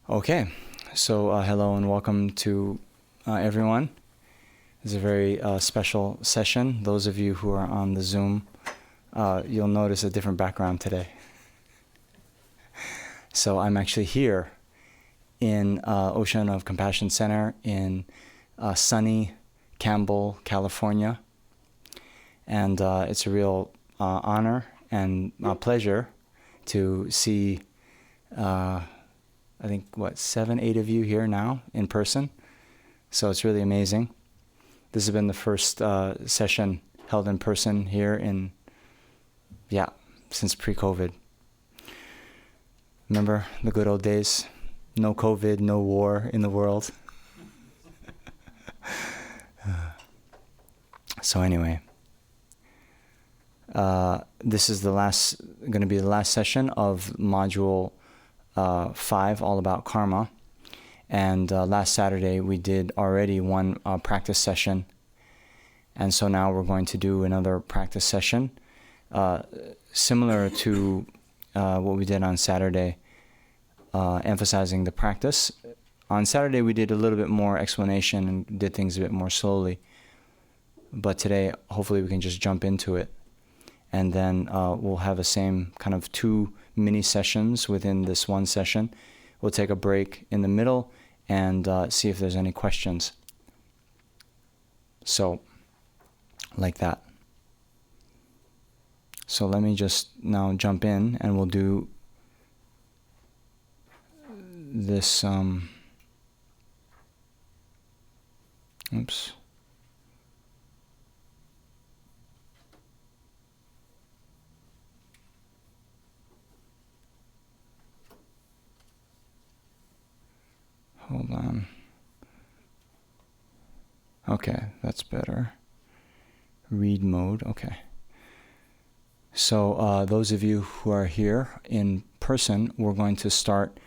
Okay, so hello and welcome to everyone. It's a very special session. Those of you who are on the Zoom, you'll notice a different background today. So I'm actually here in Ocean of Compassion Center in sunny Campbell, California. And it's a real honor and pleasure to see I think, 7, 8 of you here now in person. So it's really amazing. This has been the first session held in person here since pre-COVID. Remember the good old days? No COVID, no war in the world. So anyway, this is going to be the last session of module 5, all about karma. And last Saturday we did already one practice session, and so now we're going to do another practice session similar to what we did on Saturday, emphasizing the practice. On Saturday we did a little bit more explanation and did things a bit more slowly, but today hopefully we can just jump into it, and then we'll have the same kind of 2 mini sessions within this one session. We'll take a break in the middle and see if there's any questions. So, like that. So let me just now jump in and we'll do this, oops. Hold on. Okay, that's better. Read mode, okay. So those of you who are here in person, we're going to start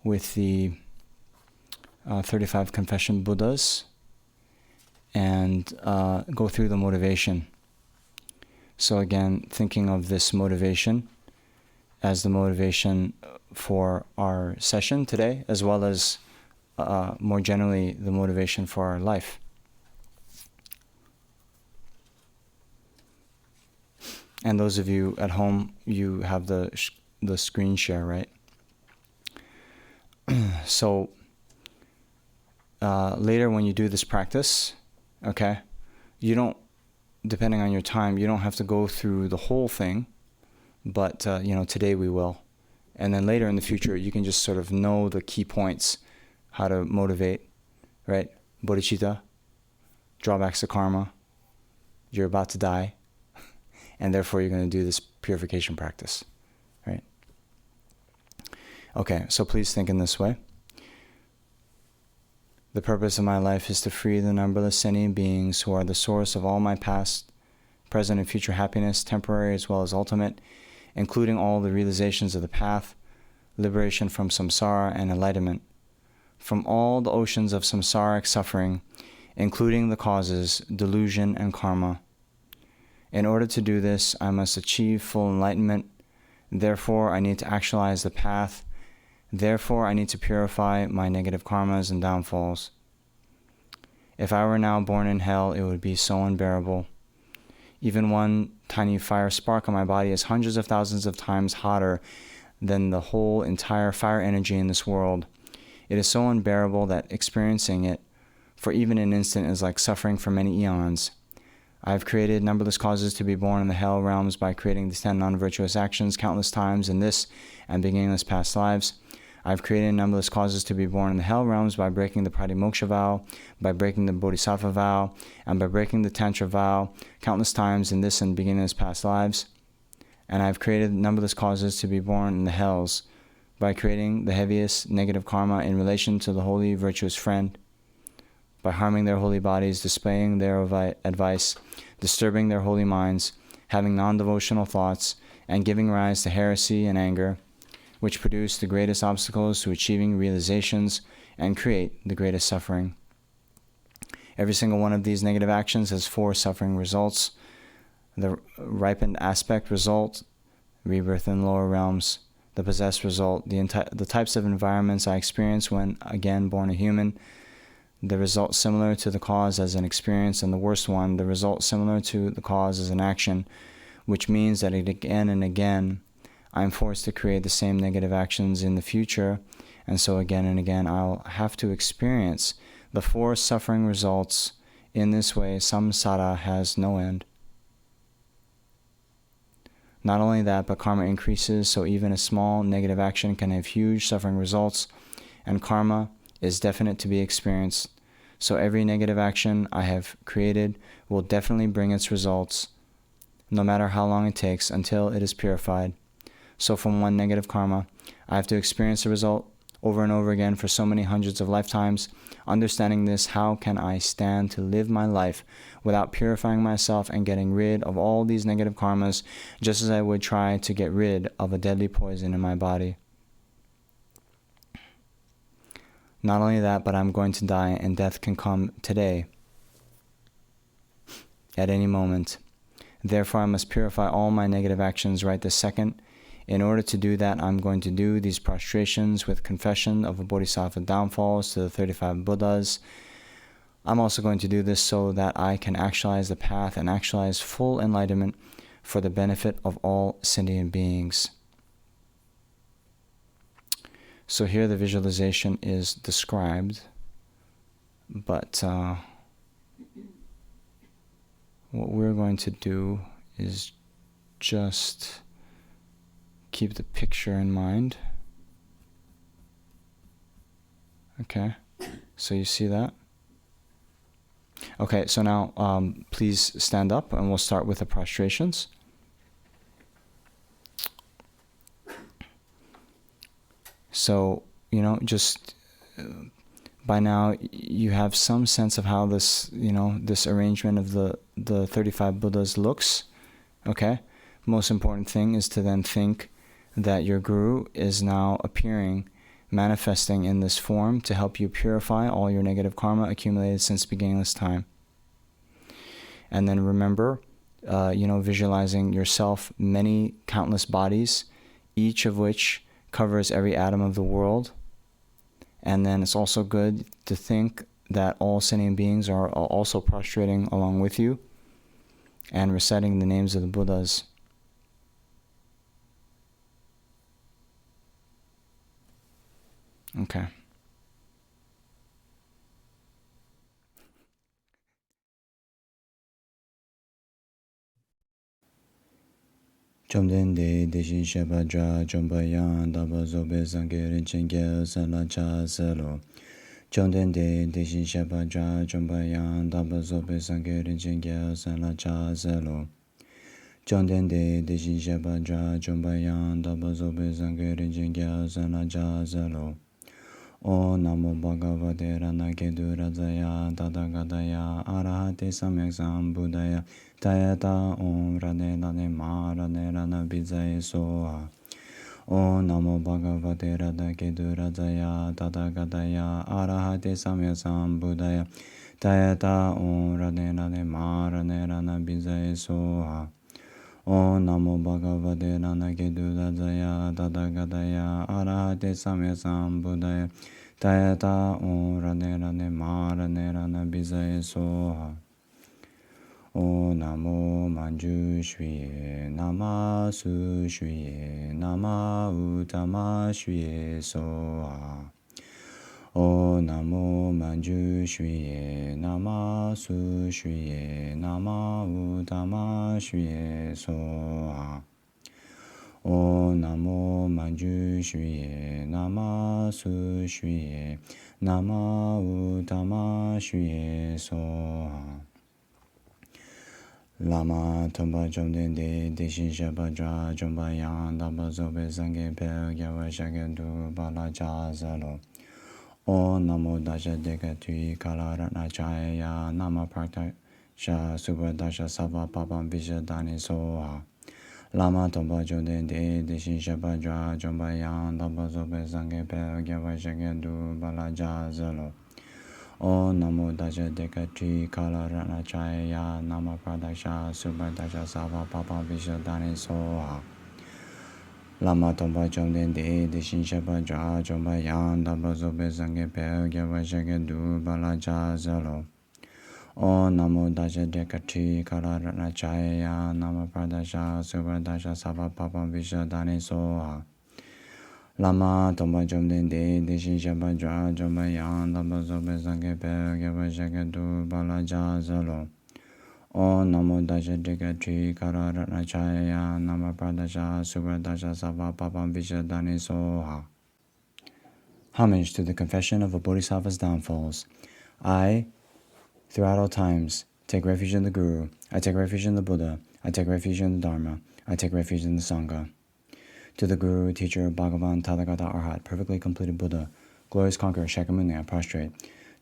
with the 35 Confession Buddhas and go through the motivation. So again, thinking of this motivation as the motivation for our session today, as well as more generally, the motivation for our life. And those of you at home, you have the screen share, right? So later when you do this practice, okay, you don't, depending on your time, you don't have to go through the whole thing, but today we will. And then later in the future, you can just sort of know the key points, how to motivate, right? Bodhicitta, drawbacks to karma, you're about to die, and therefore you're going to do this purification practice, right? Okay, so please think in this way. The purpose of my life is to free the numberless sentient beings who are the source of all my past, present, and future happiness, temporary as well as ultimate, including all the realizations of the path, liberation from samsara, and enlightenment, from all the oceans of samsaric suffering, including the causes, delusion, and karma. In order to do this, I must achieve full enlightenment. Therefore, I need to actualize the path. Therefore, I need to purify my negative karmas and downfalls. If I were now born in hell, it would be so unbearable. Even one tiny fire spark on my body is hundreds of thousands of times hotter than the whole entire fire energy in this world. It is so unbearable that experiencing it for even an instant is like suffering for many eons. I have created numberless causes to be born in the hell realms by creating these 10 non-virtuous actions countless times in this and beginningless past lives. I have created numberless causes to be born in the hell realms by breaking the pratimoksha vow, by breaking the bodhisattva vow, and by breaking the tantra vow countless times in this and beginningless past lives. And I have created numberless causes to be born in the hells by creating the heaviest negative karma in relation to the holy virtuous friend, by harming their holy bodies, displaying their advice, disturbing their holy minds, having non-devotional thoughts, and giving rise to heresy and anger, which produce the greatest obstacles to achieving realizations and create the greatest suffering. Every single one of these negative actions has 4 suffering results. The ripened aspect result, rebirth in lower realms. the possessed result, the types of environments I experience when again born a human, the result similar to the cause as an experience, and the worst one, the result similar to the cause as an action, which means that again and again I am forced to create the same negative actions in the future, and so again and again I'll have to experience the four suffering results. In this way, samsara has no end. Not only that, but karma increases, so even a small negative action can have huge suffering results, and karma is definite to be experienced. So every negative action I have created will definitely bring its results, no matter how long it takes, until it is purified. So from one negative karma, I have to experience the result over and over again for so many hundreds of lifetimes. Understanding this, how can I stand to live my life without purifying myself and getting rid of all these negative karmas, just as I would try to get rid of a deadly poison in my body? Not only that, but I'm going to die, and death can come today, at any moment. Therefore, I must purify all my negative actions right this second. In order to do that, I'm going to do these prostrations with confession of a bodhisattva downfalls to the 35 Buddhas. I'm also going to do this so that I can actualize the path and actualize full enlightenment for the benefit of all sentient beings. So here the visualization is described, but what we're going to do is just keep the picture in mind. Okay, so you see that? Okay, so now please stand up and we'll start with the prostrations. So, just by now you have some sense of how this, this arrangement of the 35 Buddhas looks. Okay? Most important thing is to then think that your guru is now appearing, manifesting in this form to help you purify all your negative karma accumulated since beginningless time. And then remember, visualizing yourself many countless bodies, each of which covers every atom of the world. And then it's also good to think that all sentient beings are also prostrating along with you and reciting the names of the Buddhas. Okay. Chomden de deshin shebadra chombayan daba zobe zangerin chenge sala cha selo. Chomden de deshin shebadra chombayan daba zobe zangerin chenge sala cha selo. Chomden de deshin shebadra chombayan daba zobe zangerin chenge sala cha selo. O Namo Bhagavate Ranakedu Rajaya Tadagadaya Arahate Samyak Sambuddhaya Tayata Om Rane Rane Ma Rane Rana Bijaye Soha. O Namo Bhagavate Ranakedu Rajaya Tadagadaya Arahate Samyak Sambuddhaya Tayata Om Rane Rane Ma Rane Rana Bijaye Soha. O Namo Bhagavate Ranakedu Rajaya Tadagadaya Arahate Samyak Sambuddhaya Tayata O Rane Rane Ma Rane Rana Bijaye Soha. O Namo Manju Shviye Nama Su Shviye Nama Utama Shviye Soha. O Namo Manju Shviye Nama Su Shviye Nama Utama Shviye Soha. O Namo Manju Shviye Nama Su Shviye Nama Utama Shviye Soha. Lama Tomba Jomden de Deshin Shabadra Jombayan Daba Zobe Zange Pel Gyawa Shagendu Bala Jazalo. O Namo Dasha Dekatui Kala Ratna Chaya Nama Praktasha Subhadasha Sava Papam Vishadani Soha. Lama Tomba Jomden de Deshin Shabadra Jombayan Daba Zobe Zange Pel Gyawa Shagendu Bala Jazalo. O Namo Dasha Dekatui Kala Ratna Chaya Nama Praktasha Subhadasha Sava Papam Vishadani Soha. Lama Tomba Chomden De Shin Shapa Ja Chomba Yan Daba Zobe Zange Pe Gyava Shage Du Bala Ja Zalo. O Namo Daja Dekati Kara Ratna Chaya Nama Pradasha Subradasha Sava Papa Visha Dani Soha. Lama Tomba Chomden De Shin Shapa Ja Chomba Yan Daba Zobe Zange Pe Gyava Shage Du Bala Ja Zalo. O Namo Daja Dekati Kara Ratna Chaya Nama Pradasha Subradasha Sava Papa Visha Dani Soha. Homage to the Confession of a Bodhisattva's Downfalls. I, throughout all times, take refuge in the Guru. I take refuge in the Buddha. I take refuge in the Dharma. I take refuge in the Sangha. To the Guru, Teacher, Bhagavan, Tathagata Arhat, perfectly completed Buddha, glorious conqueror, Shakyamuni, I prostrate.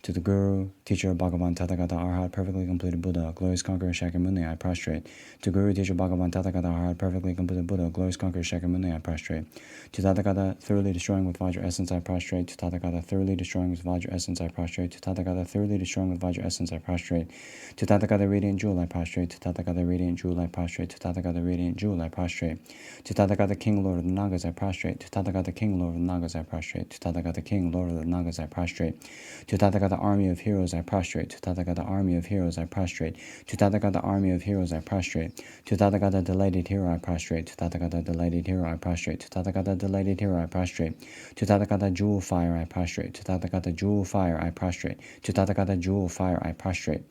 To the Guru, Teacher, Bhagavan, Tathagata Arhat, perfectly completed Buddha, glorious conqueror, Shakyamuni, I prostrate. To Guru, Teacher, Bhagavan, Tathagata Arhat, perfectly completed Buddha, glorious conqueror, Shakyamuni, I prostrate. To Tathagata, thoroughly destroying with Vajra essence, I prostrate. To Tathagata, thoroughly destroying with Vajra essence, I prostrate. To Tathagata, thoroughly destroying with Vajra essence, I prostrate. To Tathagata, radiant jewel, I prostrate. To Tathagata, radiant jewel, I prostrate. To Tathagata, radiant jewel, I prostrate. To Tathagata, King, Lord of the Nagas, I prostrate. To Tathagata, King, Lord of the Nagas, I prostrate. To Tathagata, King, Lord of the Nagas, I prostrate. To Tathagata, army of heroes, I prostrate. To Tathagata, army of heroes, I prostrate. To Tathagata, army of heroes, I prostrate. To Tathagata, delighted hero, I prostrate. To Tathagata, delighted hero, I prostrate. To Tathagata, delighted hero, I prostrate. To Tathagata, jewel fire, I prostrate. To Tathagata, jewel fire, I prostrate. To Tathagata, jewel fire, I prostrate.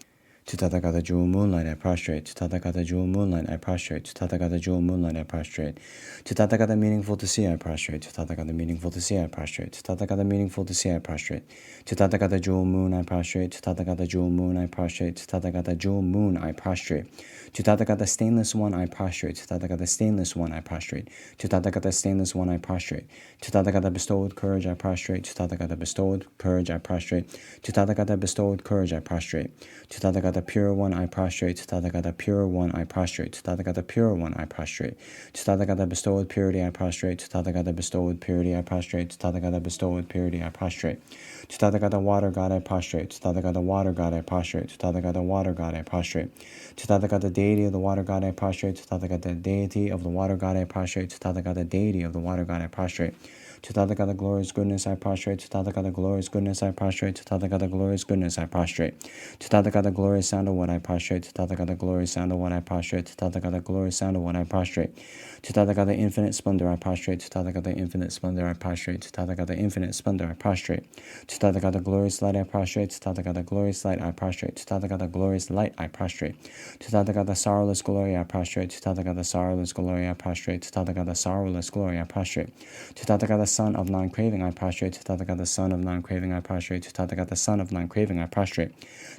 To Tathagata jewel moonlight I prostrate. To Tathagata jewel moonlight I prostrate. To Tathagata jewel moonlight I prostrate. To Tathagata meaningful to see I prostrate. To Tathagata meaningful to see I prostrate. To Tathagata meaningful to see I prostrate. To Tathagata jewel moon I prostrate. To Tathagata jewel moon I prostrate. To Tathagata jewel moon I prostrate. To Tathagata stainless one I prostrate. To Tathagata stainless one I prostrate. To Tathagata stainless one I prostrate. To Tathagata bestowed courage I prostrate. To Tathagata bestowed courage I prostrate. To Tathagata bestowed courage I prostrate. To Tathagata pure one I prostrate. To Tathagata pure one I prostrate. To Tathagata pure one I prostrate. To Tathagata bestowed purity I prostrate. To Tathagata bestowed purity I prostrate. To Tathagata bestowed purity I prostrate. To Tathagata water God I prostrate. To Tathagata water God I prostrate. To Tathagata water God I prostrate. To Tathagata deity of the water God I prostrate. To Tathagata deity of the water God I prostrate. To Tathagata deity of the water God I prostrate. To Tathagata glorious goodness I prostrate. To Tathagata glorious goodness I prostrate. To Tathagata glorious goodness I prostrate. To Tathagata glorious sandalwood I prostrate. To Tathagata glorious sandalwood I prostrate. To Tathagata glorious sandalwood I prostrate. To Tathagata infinite splendor I prostrate. To Tathagata infinite splendor I prostrate. To Tathagata infinite splendor I prostrate. To Tathagata glorious light I prostrate. To Tathagata glorious light I prostrate. To Tathagata glorious light I prostrate. To Tathagata sorrowless glory I prostrate. To Tathagata sorrowless glory I prostrate. To Tathagata sorrowless glory I prostrate. To Tathagata son of non-craving I prostrate. To Tathagata son of non-craving I prostrate. To Tathagata son of non-craving I prostrate.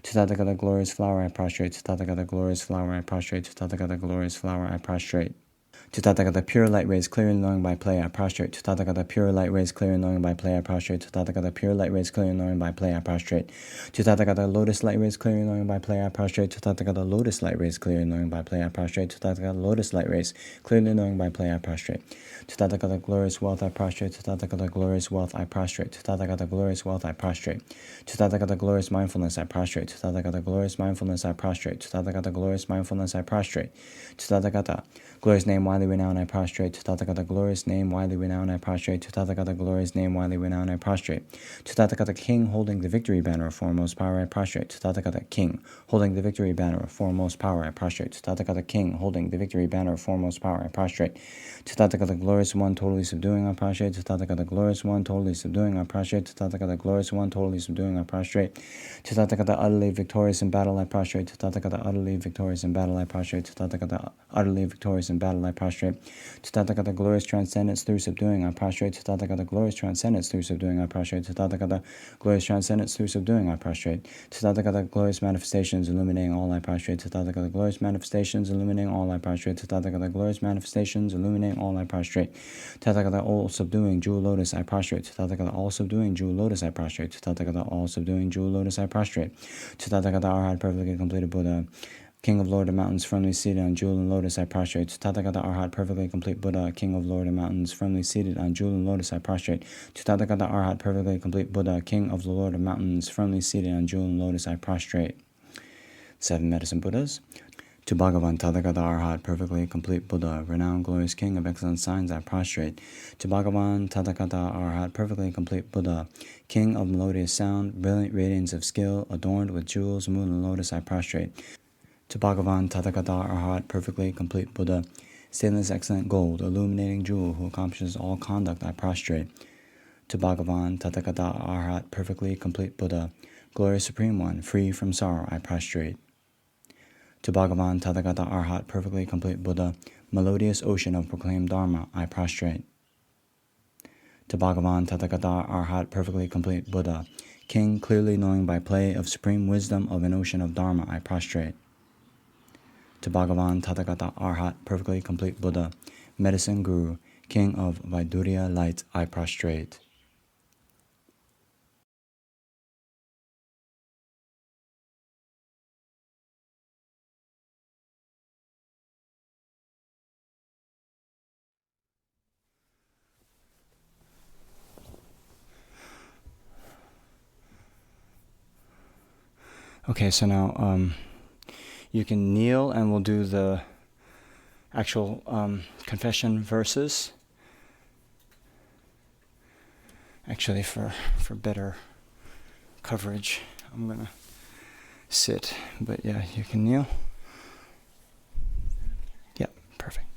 To Tathagata glorious flower I prostrate. To Tathagata glorious flower I prostrate. To Tathagata glorious flower I prostrate. To Tathagata pure light rays clear and knowing by play I prostrate. To Tathagata pure light rays clear and knowing by play I prostrate. To Tathagata pure light rays clear and knowing by play I prostrate. To Tathagata lotus light rays clear and knowing by play I prostrate. To Tathagata lotus light rays clear and knowing by play I prostrate. To Tathagata lotus light rays clearly knowing by play I prostrate. To Tathagata glorious wealth I prostrate. To Tathagata glorious wealth I prostrate. To Tathagata glorious wealth I prostrate. To Tathagata glorious mindfulness I prostrate. To Tathagata glorious mindfulness I prostrate. To Tathagata glorious mindfulness I prostrate. To Tathagata glorious name widely renowned I prostrate. To Tathagata glorious name widely renowned I prostrate. To Tathagata glorious name widely renowned I prostrate. To Tathagata king holding the victory banner of foremost power I prostrate. To Tathagata king holding the victory banner of foremost power I prostrate. To Tathagata king holding the victory banner of foremost power I prostrate. To Tathagata glorious one totally subduing I prostrate. To Tathagata glorious one totally subduing I prostrate. To Tathagata glorious one totally subduing I prostrate. To Tathagata utterly victorious in battle I prostrate. To Tathagata utterly victorious in battle I prostrate. To Tathagata utterly victorious in battle I prostrate. To Tathagata glorious transcendence through subduing I prostrate. To Tathagata glorious transcendence through subduing I prostrate. To Tathagata glorious transcendence through subduing I prostrate. To Tathagata glorious manifestations illuminating all I prostrate. To Tathagata glorious manifestations illuminating all I prostrate. To Tathagata glorious manifestations illuminating all I prostrate. To Tathagata all subduing jewel lotus I prostrate. To Tathagata all subduing jewel lotus I prostrate. To Tathagata all subduing jewel lotus I prostrate. To Tathagata Arhat perfectly completed Buddha, King of Lord of Mountains, firmly seated on jewel and lotus, I prostrate. To Tathagata Arhat, perfectly complete Buddha, King of Lord of Mountains, firmly seated on jewel and lotus, I prostrate. To Tathagata Arhat, perfectly complete Buddha, King of the Lord of Mountains, firmly seated on jewel and lotus, I prostrate. 7 Medicine Buddhas. To Bhagavan Tathagata Arhat, perfectly complete Buddha, renowned glorious King of excellent signs, I prostrate. To Bhagavan Tathagata Arhat, perfectly complete Buddha, King of melodious sound, brilliant radiance of skill, adorned with jewels, moon and lotus, I prostrate. To Bhagavan Tathagata Arhat, perfectly complete Buddha, stainless excellent gold, illuminating jewel, who accomplishes all conduct, I prostrate. To Bhagavan Tathagata Arhat, perfectly complete Buddha, glorious supreme one, free from sorrow, I prostrate. To Bhagavan Tathagata Arhat, perfectly complete Buddha, melodious ocean of proclaimed Dharma, I prostrate. To Bhagavan Tathagata Arhat, perfectly complete Buddha, King clearly knowing by play of supreme wisdom of an ocean of Dharma, I prostrate. To Bhagavan Tathagata Arhat, perfectly complete Buddha, medicine guru, King of Vaidurya light, I prostrate. Okay, so now you can kneel and we'll do the actual confession verses. Actually, for better coverage, I'm going to sit. But yeah, you can kneel. Yeah, perfect.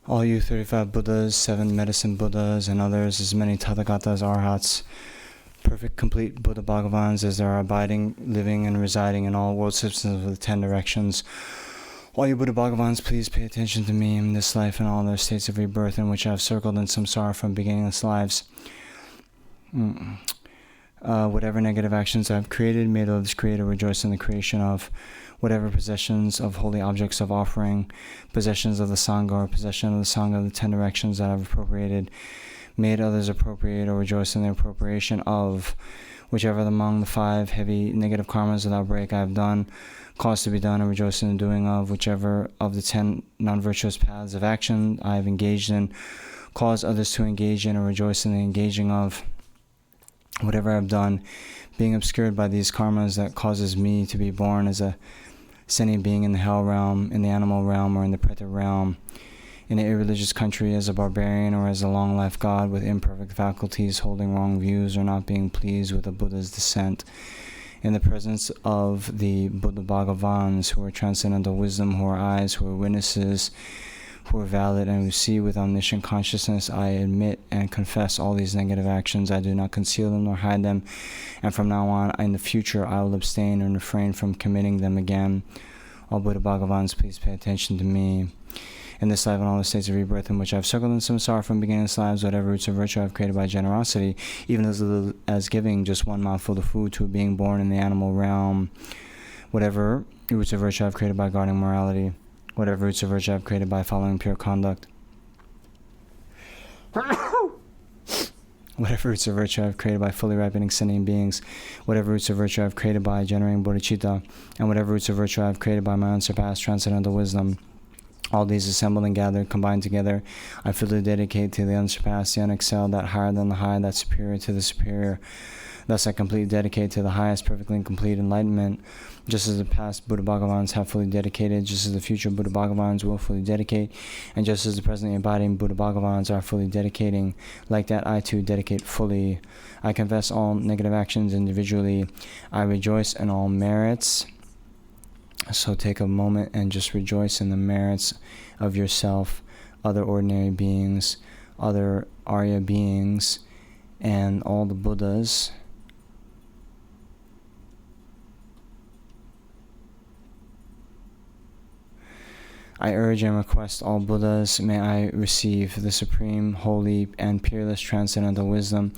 All you 35 Buddhas, 7 medicine Buddhas, and others, as many Tathagatas, Arhats, perfect complete Buddha Bhagavans as there are abiding, living, and residing in all world systems of the 10 directions. All you Buddha Bhagavans, please pay attention to me in this life and all other states of rebirth in which I have circled in samsara from beginningless lives. Whatever negative actions I have created, may those creator rejoice in the creation of. Whatever possessions of holy objects of offering, possessions of the Sangha, or possession of the Sangha of the 10 directions that I have appropriated, made others appropriate or rejoice in the appropriation of. Whichever among the 5 heavy negative karmas without break I have done, caused to be done, or rejoice in the doing of. Whichever of the 10 non-virtuous paths of action I have engaged in, cause others to engage in or rejoice in the engaging of. Whatever I have done, being obscured by these karmas that causes me to be born as a sentient being in the hell realm, in the animal realm, or in the preta realm, in an irreligious country as a barbarian or as a long-life god with imperfect faculties, holding wrong views or not being pleased with the Buddha's descent, in the presence of the Buddha Bhagavans who are transcendental wisdom, who are eyes, who are witnesses, who are valid and who see with omniscient consciousness, I admit and confess all these negative actions. I do not conceal them nor hide them, and from now on, in the future, I will abstain and refrain from committing them again. All Buddha Bhagavans, please pay attention to me. In this life and all the states of rebirth in which I have circled in samsara from beginningless lives, whatever roots of virtue I have created by generosity, even as little as giving just one mouthful of food to a being born in the animal realm, whatever roots of virtue I have created by guarding morality, whatever roots of virtue I have created by following pure conduct, whatever roots of virtue I have created by fully ripening sentient beings, whatever roots of virtue I have created by generating bodhicitta, and whatever roots of virtue I have created by my unsurpassed transcendental wisdom. All these assembled and gathered, combined together, I fully dedicate to the unsurpassed, the unexcelled, that higher than the high, that superior to the superior. Thus I completely dedicate to the highest, perfectly and complete enlightenment, just as the past Buddha Bhagavans have fully dedicated, just as the future Buddha Bhagavans will fully dedicate, and just as the presently abiding Buddha Bhagavans are fully dedicating, like that I too dedicate fully. I confess all negative actions individually. I rejoice in all merits. So take a moment and just rejoice in the merits of yourself, other ordinary beings, other Arya beings, and all the Buddhas. I urge and request all Buddhas, may I receive the supreme, holy, and peerless transcendental wisdom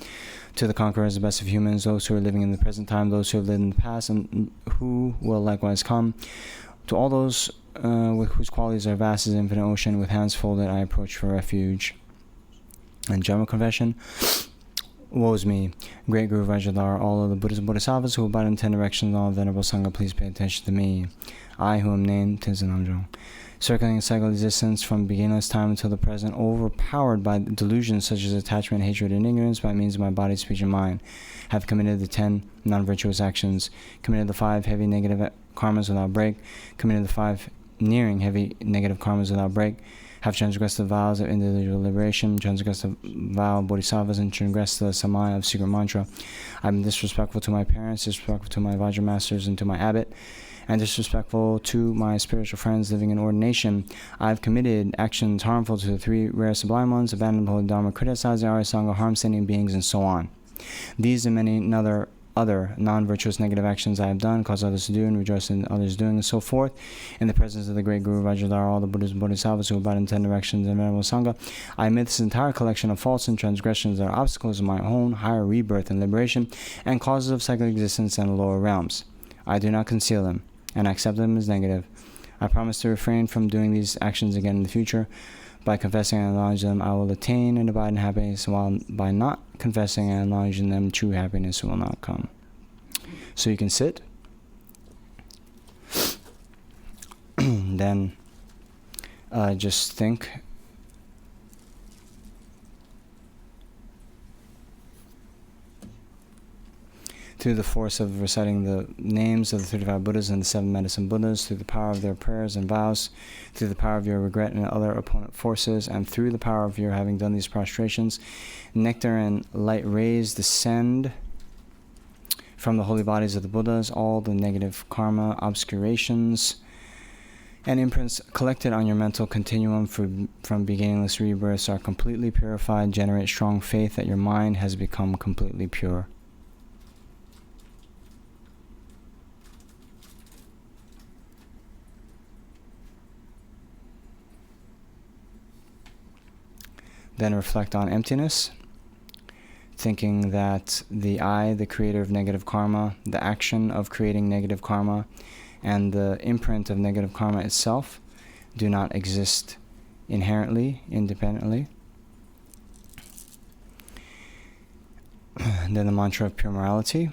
to the conquerors, the best of humans, those who are living in the present time, those who have lived in the past, and who will likewise come. To all those with whose qualities are vast as infinite ocean, with hands folded, I approach for refuge. And general confession. Woe is me. Great Guru Vajradhara, all of the Buddhist Bodhisattvas who abide in 10 directions, all Venerable Sangha, please pay attention to me. I, who am named Tenzin, circling a cycle of existence from beginningless time until the present, overpowered by delusions such as attachment, hatred, and ignorance by means of my body, speech, and mind, have committed the 10 non-virtuous actions, committed the 5 heavy negative karmas without break, committed the 5 nearing heavy negative karmas without break, have transgressed the vows of individual liberation, transgressed the vow of bodhisattvas, and transgressed the samaya of secret mantra. I've been disrespectful to my parents, disrespectful to my Vajra masters, and to my abbot, and disrespectful to my spiritual friends living in ordination. I've committed actions harmful to the 3 rare sublime ones, abandoned the holy dharma, criticized the Arya Sangha, harmed sentient beings, and so on. These and many other non-virtuous negative actions I have done, cause others to do, and rejoice in others doing, and so forth. In the presence of the great Guru Vajradhara, all the Buddhist Bodhisattvas who abide in 10 directions and Venerable Sangha, I admit this entire collection of faults and transgressions that are obstacles of my own higher rebirth and liberation, and causes of cyclic existence in the lower realms. I do not conceal them, and accept them as negative. I promise to refrain from doing these actions again in the future. By confessing and acknowledging them, I will attain and abide in happiness, while by not confessing and acknowledging them, true happiness will not come. So you can sit. Then just think. Through the force of reciting the names of the 35 Buddhas and the 7 medicine Buddhas, through the power of their prayers and vows, through the power of your regret and other opponent forces, and through the power of your having done these prostrations, nectar and light rays descend from the holy bodies of the Buddhas. All the negative karma, obscurations, and imprints collected on your mental continuum from beginningless rebirths are completely purified. Generate strong faith that your mind has become completely pure. Then reflect on emptiness, thinking that the I, the creator of negative karma, the action of creating negative karma, and the imprint of negative karma itself do not exist inherently, independently. Then the mantra of pure morality.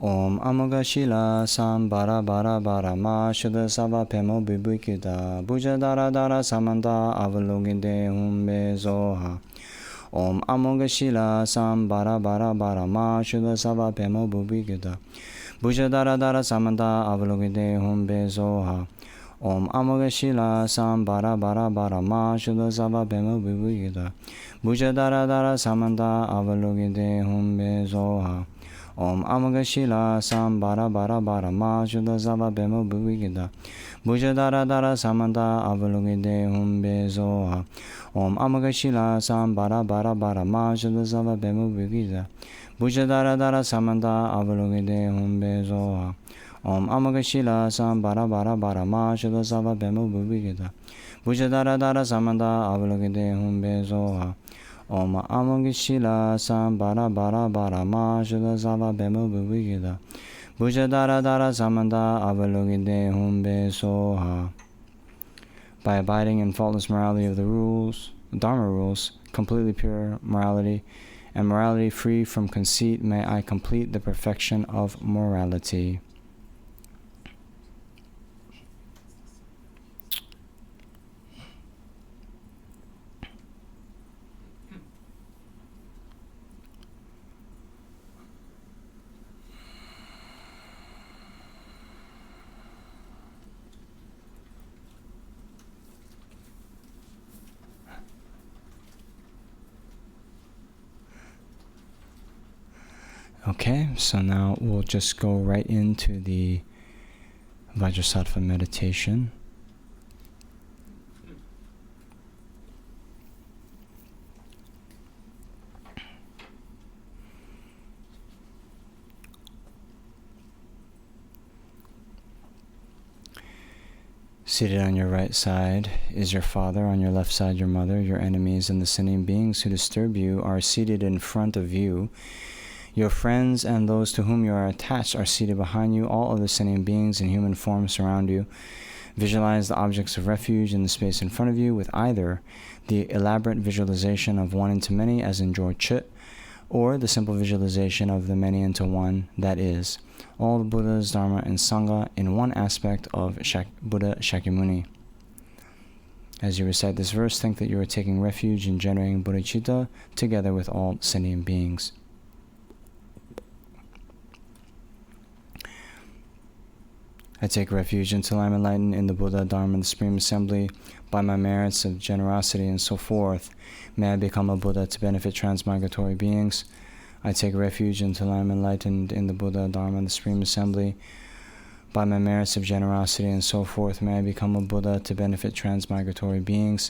Om Amoga Shila Sam Bara Bara Bara Ma Shuddha Sava Pemo Bibukita Buja Dara Dara Samanta Avaloginde Humbe Zoha. Om Amoga Shila Sam Bara Bara Bara Ma Shuddha Sava Pemo Bibukita Buja Dara Dara Samanta Avaloginde Humbe Zoha. Om Amoga Shila Sam Bara Bara Bara Ma Shuddha Sava Pemo Bibukita Buja Dara Dara Samanta Avaloginde Humbe Zoha. Om Amoga Shila Sam Bara Bara Bara Ma Shuddha Sava Pemo Bibukita Buja Dara Dara Samanta Avaloginde Humbe Zoha. Om Amoga Shila Sam Bara Bara Bara Ma Shuddha Sava Pemo Bibukita Buja Dara Dara Samanta Avaloginde Humbe Zoha. Om Amoga Shila Sam Bara Bara Bara Ma Shuddha Sava Pemo Bibukita Buja Dara Dara Samanta Avaloginde Humbe Zoha. Om Amoga Shila Sam Bara Bara Bara Ma Shuddha Sava Pemo Bibukita Buja Dara Dara Samanta Avaloginde Humbe Soha. By abiding in faultless morality of the rules, Dharma rules, completely pure morality, and morality free from conceit, may I complete the perfection of morality. Okay, so now we'll just go right into the Vajrasattva meditation. Seated on your right side is your father, on your left side your mother. Your enemies and the sinning beings who disturb you are seated in front of you. Your friends and those to whom you are attached are seated behind you. All other sentient beings in human form surround you. Visualize the objects of refuge in the space in front of you with either the elaborate visualization of one into many, as in Jor Chit, or the simple visualization of the many into one, that is, all the Buddhas, Dharma, and Sangha in one aspect of Buddha Shakyamuni. As you recite this verse, think that you are taking refuge in generating bodhicitta together with all sentient beings. I take refuge until I am enlightened in the Buddha, Dharma, and the Supreme Assembly by my merits of generosity and so forth. May I become a Buddha to benefit transmigratory beings. I take refuge until I am enlightened in the Buddha, Dharma, and the Supreme Assembly by my merits of generosity and so forth. May I become a Buddha to benefit transmigratory beings.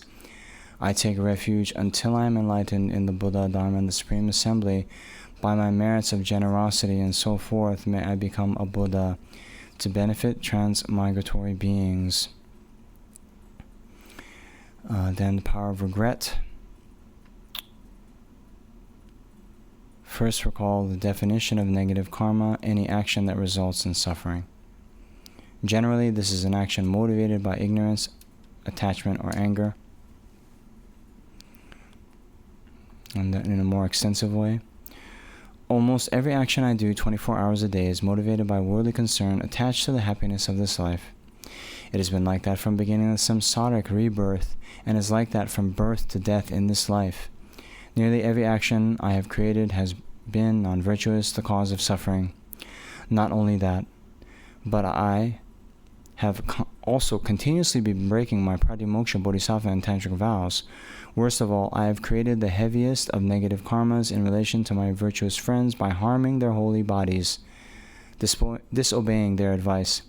I take refuge until I am enlightened in the Buddha, Dharma, and the Supreme Assembly by my merits of generosity and so forth. May I become a Buddha to benefit transmigratory beings. Then the power of regret. First, recall the definition of negative karma: any action that results in suffering. Generally, this is an action motivated by ignorance, attachment, or anger. And in a more extensive way, almost every action I do 24 hours a day is motivated by worldly concern attached to the happiness of this life. It has been like that from beginning of samsaric rebirth, and is like that from birth to death in this life. Nearly every action I have created has been non-virtuous, the cause of suffering. Not only that, but I have also continuously been breaking my pratimoksha, bodhisattva, and tantric vows. Worst of all, I have created the heaviest of negative karmas in relation to my virtuous friends by harming their holy bodies, disobeying their advice,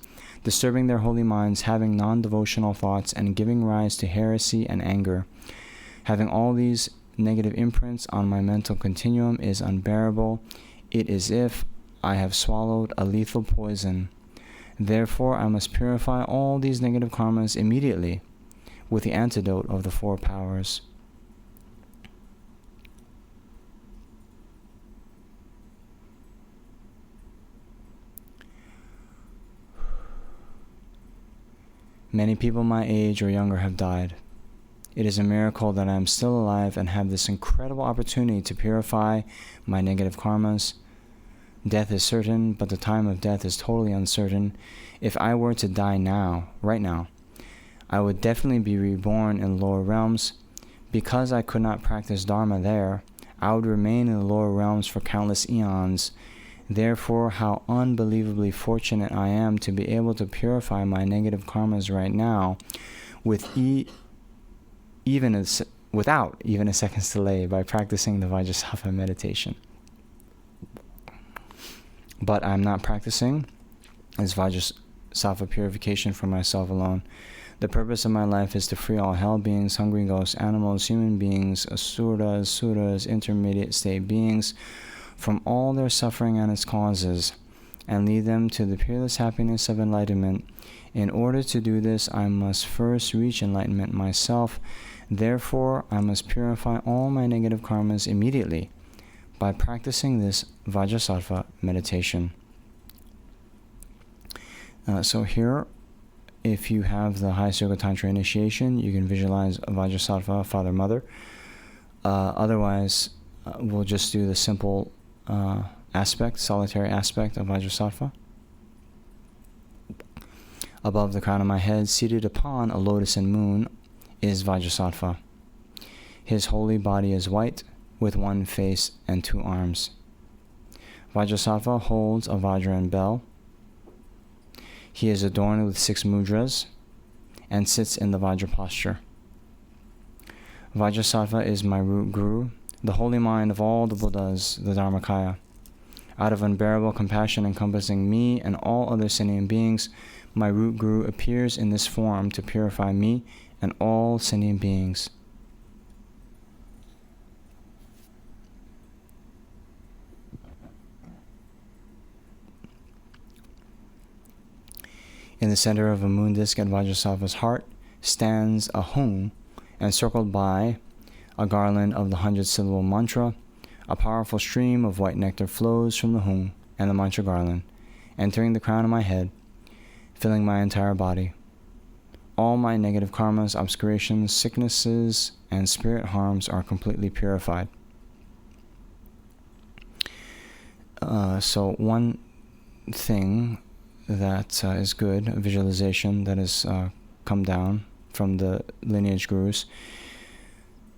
disturbing their holy minds, having non-devotional thoughts, and giving rise to heresy and anger. Having all these negative imprints on my mental continuum is unbearable. It is as if I have swallowed a lethal poison. Therefore, I must purify all these negative karmas immediately with the antidote of the four powers. Many people my age or younger have died. It is a miracle that I am still alive and have this incredible opportunity to purify my negative karmas. Death is certain, but the time of death is totally uncertain. If I were to die now, right now, I would definitely be reborn in lower realms. Because I could not practice Dharma there, I would remain in the lower realms for countless eons. Therefore, how unbelievably fortunate I am to be able to purify my negative karmas right now without even a second's delay by practicing the Vajrasattva meditation. But I'm not practicing as Vajrasattva purification for myself alone. The purpose of my life is to free all hell beings, hungry ghosts, animals, human beings, asuras, suras, intermediate state beings, from all their suffering and its causes, and lead them to the peerless happiness of enlightenment. In order to do this, I must first reach enlightenment myself. Therefore, I must purify all my negative karmas immediately by practicing this Vajrasattva meditation. So here, if you have the highest Yoga Tantra initiation, you can visualize a Vajrasattva, Father, Mother. Otherwise, we'll just do the simple solitary aspect of Vajrasattva. Above the crown of my head, seated upon a lotus and moon, is Vajrasattva. His holy body is white, with one face and two arms. Vajrasattva holds a Vajra and bell. He is adorned with 6 mudras and sits in the Vajra posture. Vajrasattva is my root guru, the holy mind of all the Buddhas, the Dharmakaya. Out of unbearable compassion encompassing me and all other sentient beings, my root guru appears in this form to purify me and all sentient beings. In the center of a moon disk at Vajrasattva's heart stands a hung, encircled by a garland of the 100-syllable mantra. A powerful stream of white nectar flows from the hung and the mantra garland, entering the crown of my head, filling my entire body. all my negative karmas, obscurations, sicknesses, and spirit harms are completely purified. So one thing that is good, a visualization that has come down from the lineage gurus.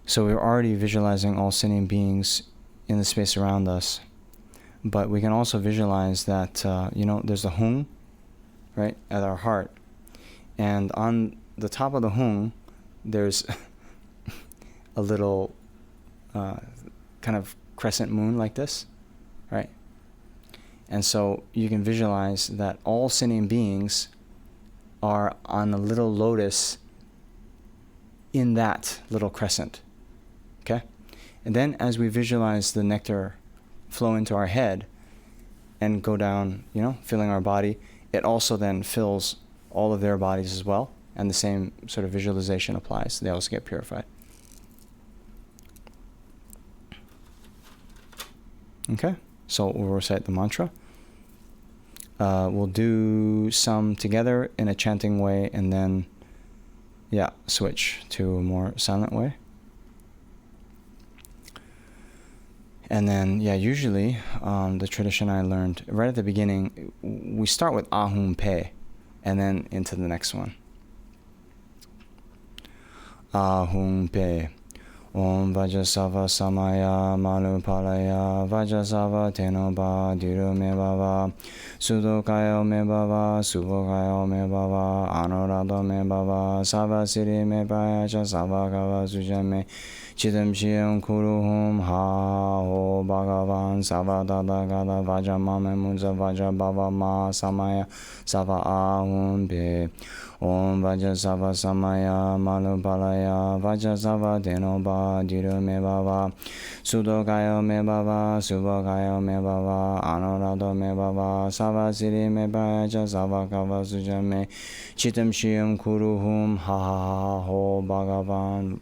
So we're already visualizing all sentient beings in the space around us. But we can also visualize that, there's a hung, right, at our heart. And on the top of the hung, there's a little kind of crescent moon like this, right? And so you can visualize that all sentient beings are on a little lotus in that little crescent, okay? And then as we visualize the nectar flow into our head and go down, filling our body, it also then fills all of their bodies as well. And the same sort of visualization applies. They also get purified. Okay, so we'll recite the mantra. We'll do some together in a chanting way and then, switch to a more silent way. And then, usually the tradition I learned right at the beginning, we start with Ahum Pe and then into the next one. Ahum Pe. Om Vajrasattva Samaya Malupalaya Vajrasattva Tenoba Diru Me Baba Sudokayo Me Baba Subokayo Me Baba Anorado Me Baba Sava Siri Me Payacha Sava Kava Sujame Chidam Shiyam Kuruhum Ha Ho Bhagavan Sava Dada Gada Vajra Mame Munza Vajra Baba Ma Samaya Sava Ahum Pe Om Vajrasattva Samaya Malupalaya Vajrasattva Tenoba Diru Me Baba Sudokayo Me Baba Subokayo Me Baba Anorado Me Baba Sava Siri Me Payacha Sava Kava Sujame Chitam Shiyam Kuruhum Ha Ho Bhagavan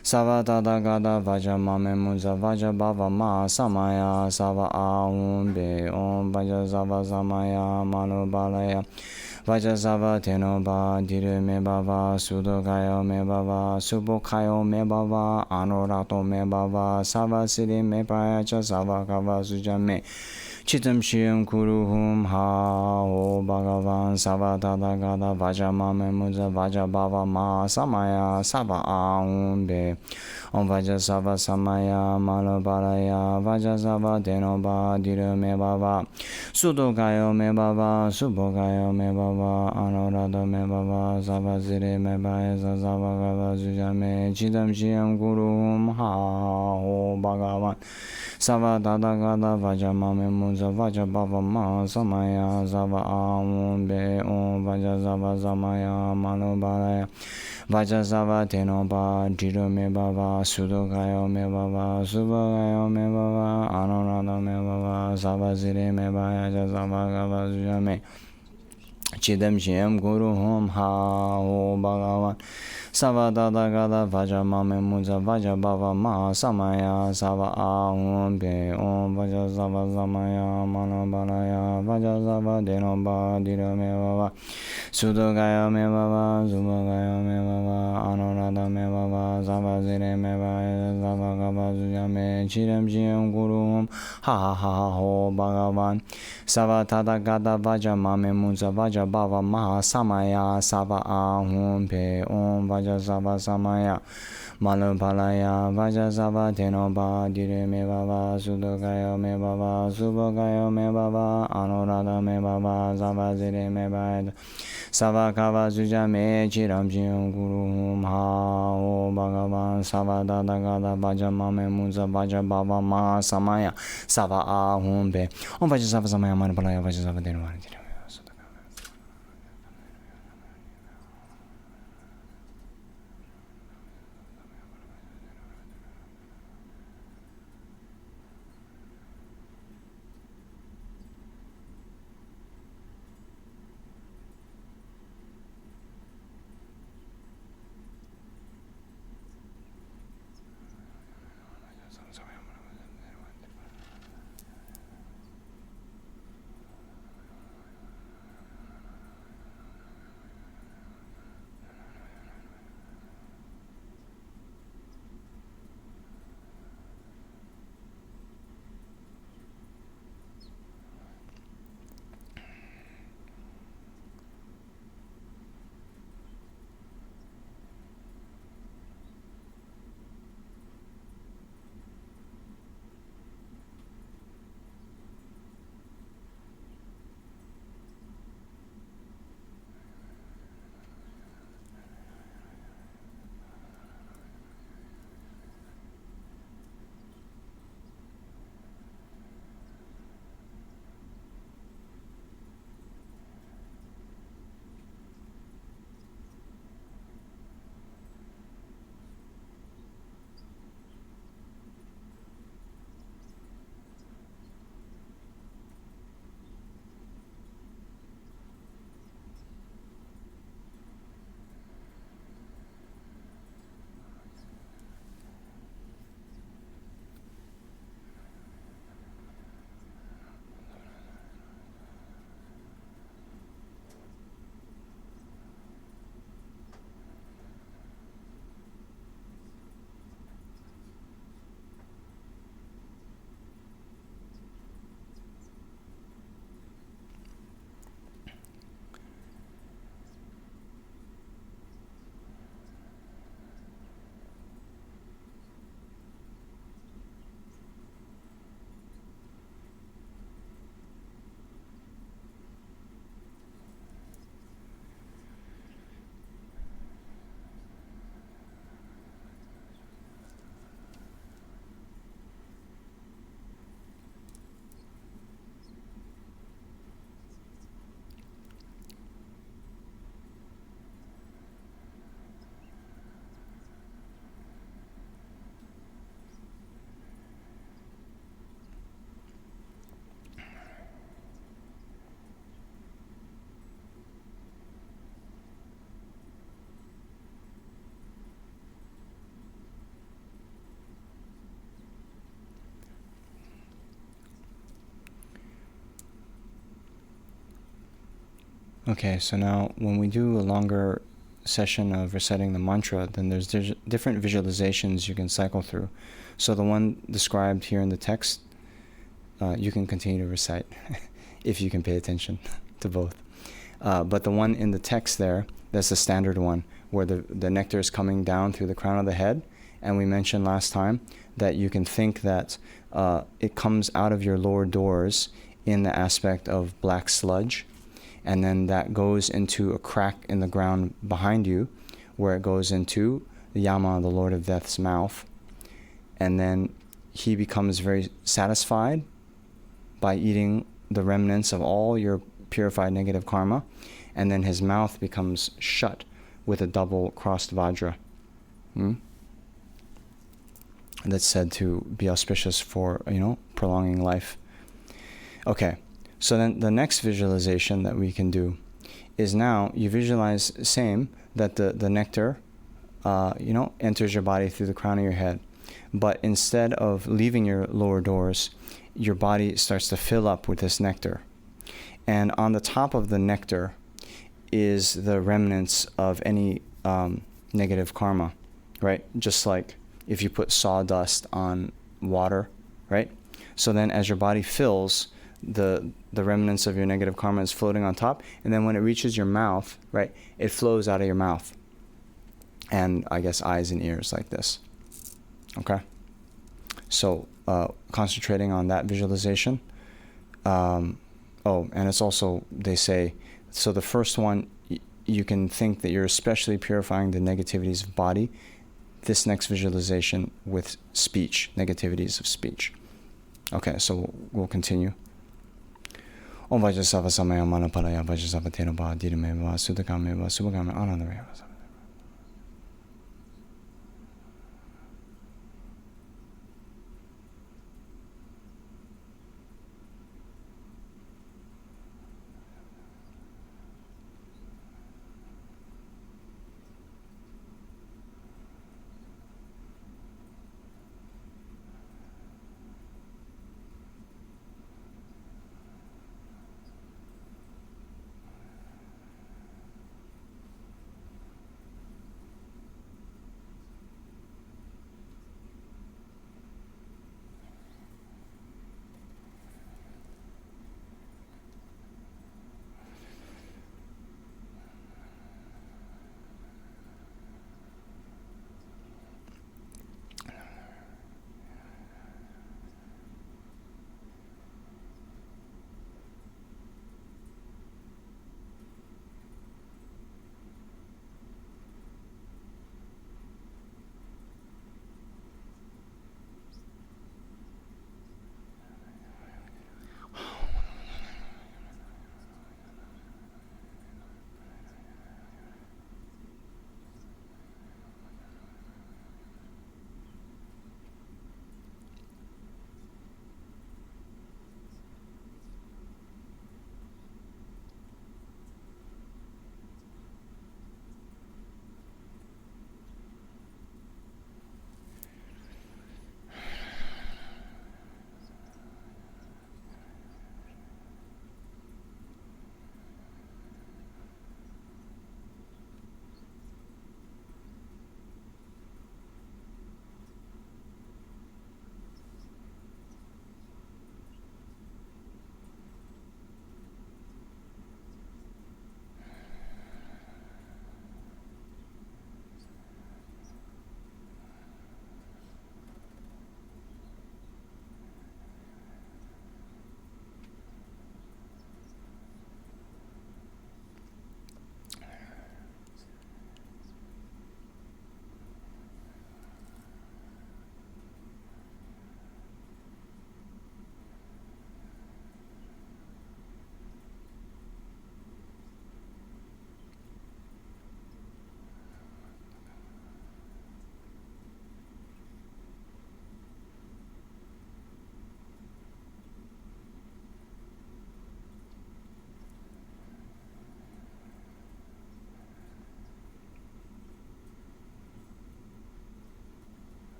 Sava Dada Gada Vajra Mame Munza Vajra Baba Ma Samaya Sava Ahum Be Om Vajrasattva Samaya Malupalaya Vajrasattva Tenoba Diru Me Baba Sudokayo Me Baba Subokayo Me Baba Anorato Me Baba Sava Siri Me Payacha Sava Kava Sujame Chitam Shiyam Kuruhum Ha Ho Bhagavan Sava Dada Gada Vajra Mame Munza Vajra Baba Ma Samaya Sava Ahum Be Om Vajrasattva Samaya Malupalaya Vajrasattva Tenoba Diru Me Baba Sudokayo Me Baba Subokayo Me Baba Anorado Me Baba Sava Siri Me Payacha Sava Kava Sujame Chitam Shiyam Kuruhum Ha Ho Bhagavan Sava Dada Gada Vajra Mame Munza Vajra Baba Ma Samaya Sava Ahum Be Om Vajrasattva Samaya Malupalaya Vajrasattva Tenoba Diru Me Baba Sudokayo Me Baba Subokayo Me Baba Anorado Me Baba Sava Siri Me Payacha Sava Kava Sujame Chidam Shiyam Kuruhum Ha Ho Bhagavan Sava Dada Gada Vajra Mame Munza Vajra Baba Ma Samaya Sava Ahum Be Om Vajrasattva Samaya Malupalaya Vajrasattva Tenoba Diru Me Baba Sudokayo Me Baba Subokayo Me Baba Anorado Me Baba Sava Siri Me Payacha Sava Kava Sujame Chidam Shiyam Kuruhum Ha Ho Bhagavan Sava Dada Gada Vajra Mame Munza Vajra Baba Ma Samaya Sava Ahum Be Om Vajrasattva Samaya Malupalaya Vajrasattva Tenoba Diru Me Baba Sudokayo Me Baba Subokayo Me Baba Anorado Me Baba Sava Siri Me Payacha Sava Kava Sujame Chiram Shiyam Kuruhum Ha Ho Bhagavan Sava Dada Gada Vajra Mame Munza Vajra Baba Ma Samaya Sava Ahum Be Om Vajrasattva Samaya Malupalaya Vajrasattva Tenoba Diru Me Baba Okay, so now when we do a longer session of reciting the mantra, then there's different visualizations you can cycle through. So the one described here in the text, you can continue to recite if you can pay attention to both. But the one in the text there, that's the standard one, where the nectar is coming down through the crown of the head. And we mentioned last time that you can think that it comes out of your lower doors in the aspect of black sludge, and then that goes into a crack in the ground behind you, where it goes into the Yama, the Lord of Death's mouth. And then he becomes very satisfied by eating the remnants of all your purified negative karma, and then his mouth becomes shut with a double crossed Vajra. That's said to be auspicious for, prolonging life. Okay, so then the next visualization that we can do is, now you visualize same, that the nectar, enters your body through the crown of your head. But instead of leaving your lower doors, your body starts to fill up with this nectar. And on the top of the nectar is the remnants of any negative karma, right? Just like if you put sawdust on water, right? So then as your body fills, the remnants of your negative karma is floating on top. And then when it reaches your mouth, right, it flows out of your mouth. And I guess eyes and ears like this. Okay? So concentrating on that visualization. And it's also, they say, so the first one, you can think that you're especially purifying the negativities of body. This next visualization with speech, negativities of speech. Okay, so we'll continue. Om Vajrasattva Samaya Manaparaya Vajrasattva Tenaba Dhirameva Sudakameva Subhagame Anandareva.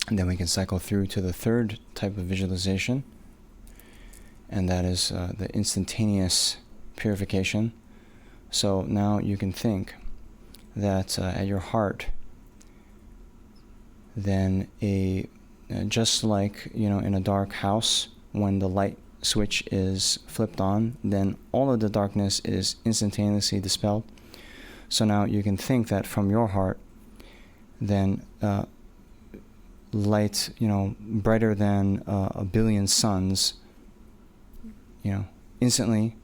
And then we can cycle through to the third type of visualization, and that is the instantaneous purification. So now you can think that at your heart, then just like in a dark house, when the light switch is flipped on, then all of the darkness is instantaneously dispelled. So now you can think that from your heart, then light, brighter than a billion suns, instantly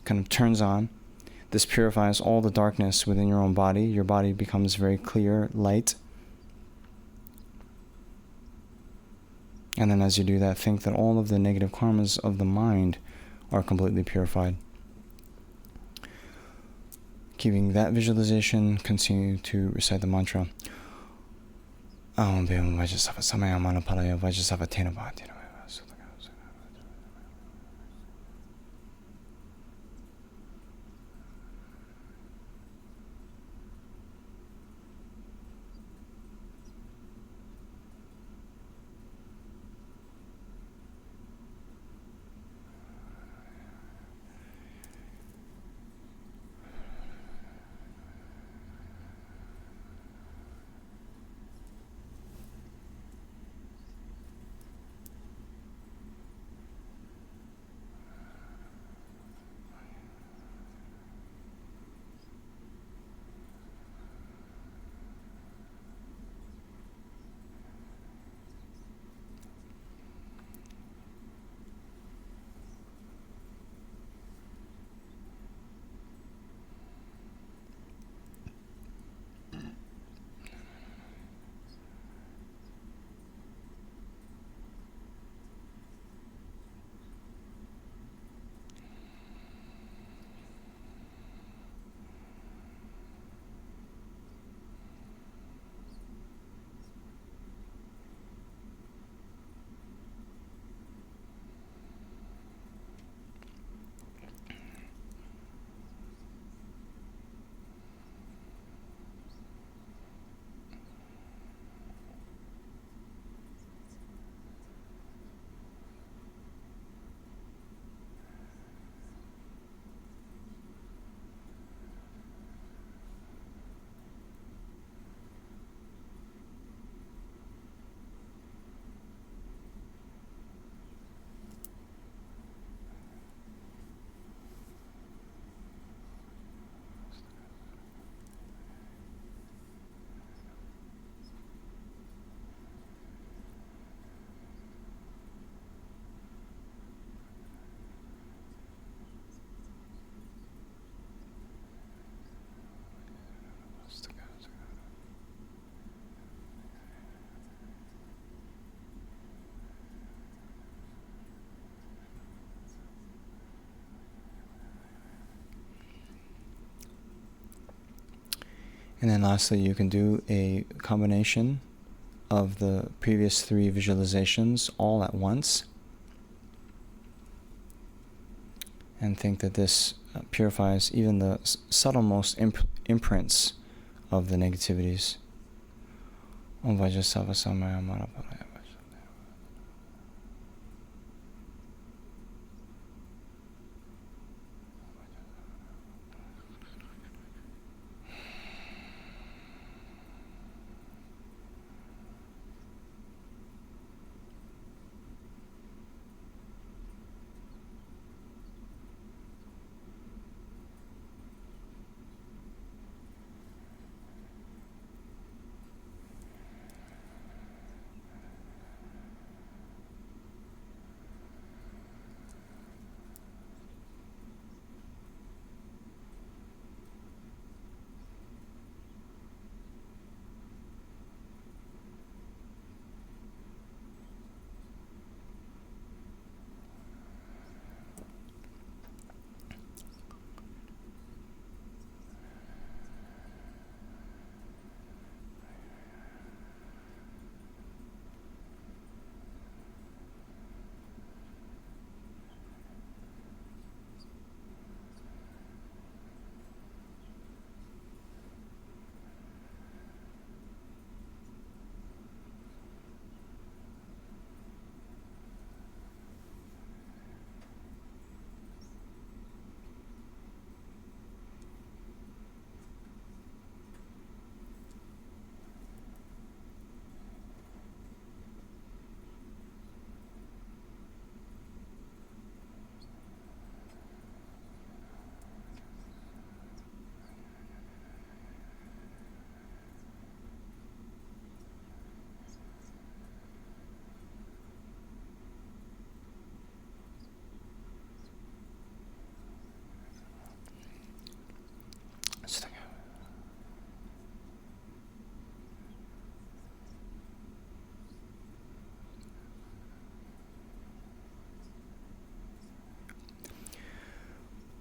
kind of turns on. This purifies all the darkness within your own body. Your body becomes very clear light. And then as you do that, think that all of the negative karmas of the mind are completely purified. Keeping that visualization, continue to recite the mantra. Vajrasattva samaya manapalaya Vajrasattva tenabhati. And then lastly, you can do a combination of the previous three visualizations all at once. And think that this purifies even the subtlemost imprints of the negativities. Om Vajrasattva samaya manapalaya.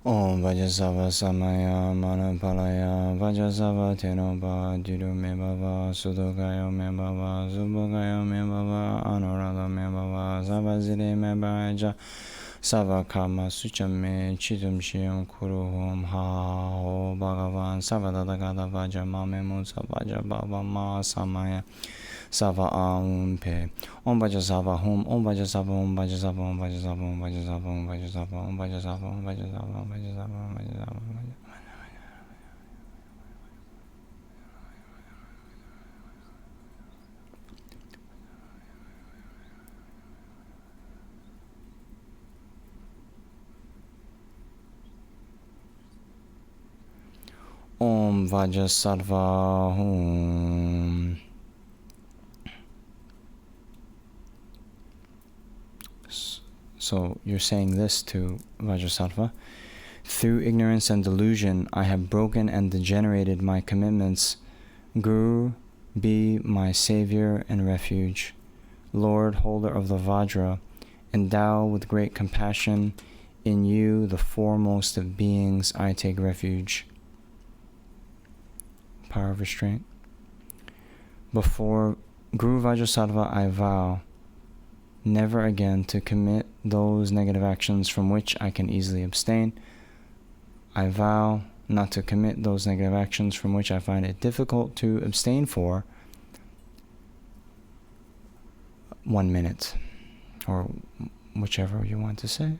Om Vajrasattva Samaya Manapalaya Vajrasattva Tenoba Didu Mebava Sudokayo Mebava Subakayo Mebava Anuradha Mebava Zavazide Mebaja Savakama Suchame Chitum Shiam Kuruhum Ha Ho Bhagavan Savadadagada Vajramame Musa Vajrabhava Ma Samaya Sava Aum Pe Om Vajrasattva Hum Om Vajrasattva Om Vajrasattva Om Vajrasattva Om Vajrasattva Om Vajrasattva Om Vajrasattva Om Vajrasattva Om Vajrasattva Om Vajrasattva Om Vajrasattva Hum. So you're saying this to Vajrasattva. Through ignorance and delusion, I have broken and degenerated my commitments. Guru, be my savior and refuge. Lord, holder of the Vajra, endow with great compassion. In you, the foremost of beings, I take refuge. Power of restraint. Before Guru Vajrasattva, I vow never again to commit those negative actions from which I can easily abstain. I vow not to commit those negative actions from which I find it difficult to abstain for 1 minute, or whichever you want to say.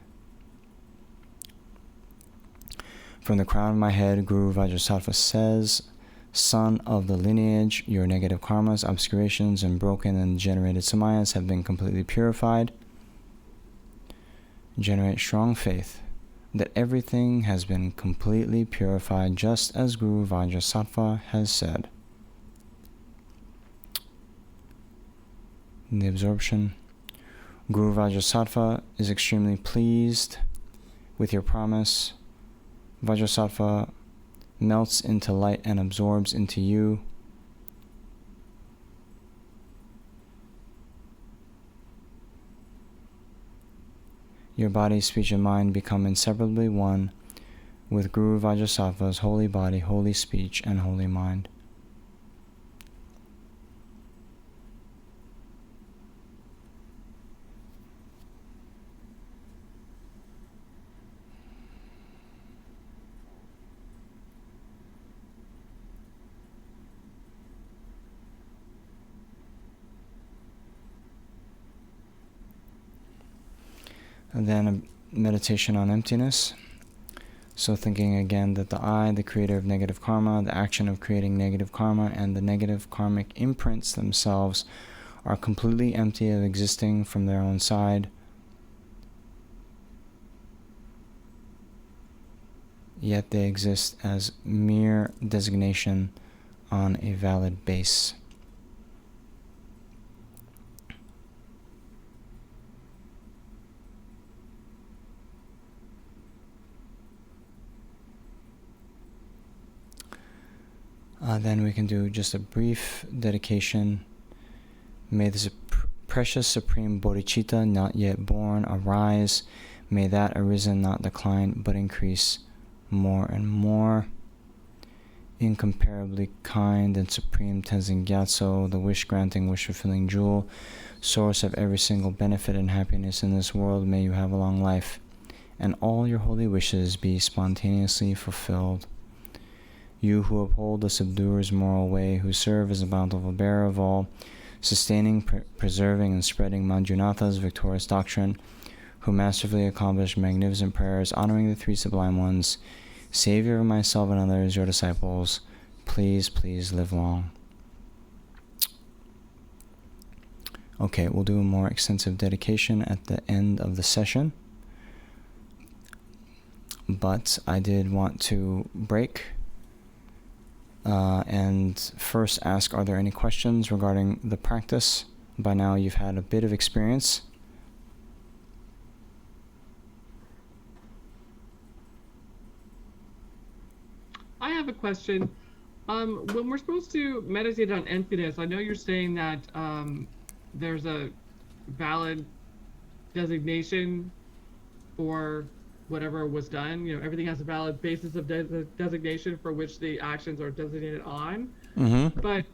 From the crown of my head, Guru Vajrasattva says, Son of the lineage, your negative karmas, obscurations, and broken and degenerated samayas have been completely purified. Generate strong faith that everything has been completely purified, just as Guru Vajrasattva has said. In the absorption, Guru Vajrasattva is extremely pleased with your promise. Vajrasattva melts into light and absorbs into you. Your body, speech, and mind become inseparably one with Guru Vajrasattva's holy body, holy speech, and holy mind. And then a meditation on emptiness. So thinking again that the I, the creator of negative karma, the action of creating negative karma, and the negative karmic imprints themselves are completely empty of existing from their own side. Yet they exist as mere designation on a valid base. Then we can do just a brief dedication. May the precious supreme bodhicitta not yet born arise. May that arisen not decline but increase more and more. Incomparably kind and supreme Tenzin Gyatso, the wish-granting, wish-fulfilling jewel, source of every single benefit and happiness in this world, may you have a long life, and all your holy wishes be spontaneously fulfilled. You who uphold the subduer's moral way, who serve as a bountiful bearer of all, sustaining, preserving, and spreading Manjunatha's victorious doctrine, who masterfully accomplish magnificent prayers, honoring the three sublime ones, Savior of myself and others, your disciples, please, please live long. Okay, we'll do a more extensive dedication at the end of the session. But I did want to break and first ask, are there any questions regarding the practice? By now you've had a bit of experience. I have a question. When we're supposed to meditate on emptiness, I know you're saying that there's a valid designation for whatever was done. You know, everything has a valid basis of designation for which the actions are designated on. Mm-hmm. But I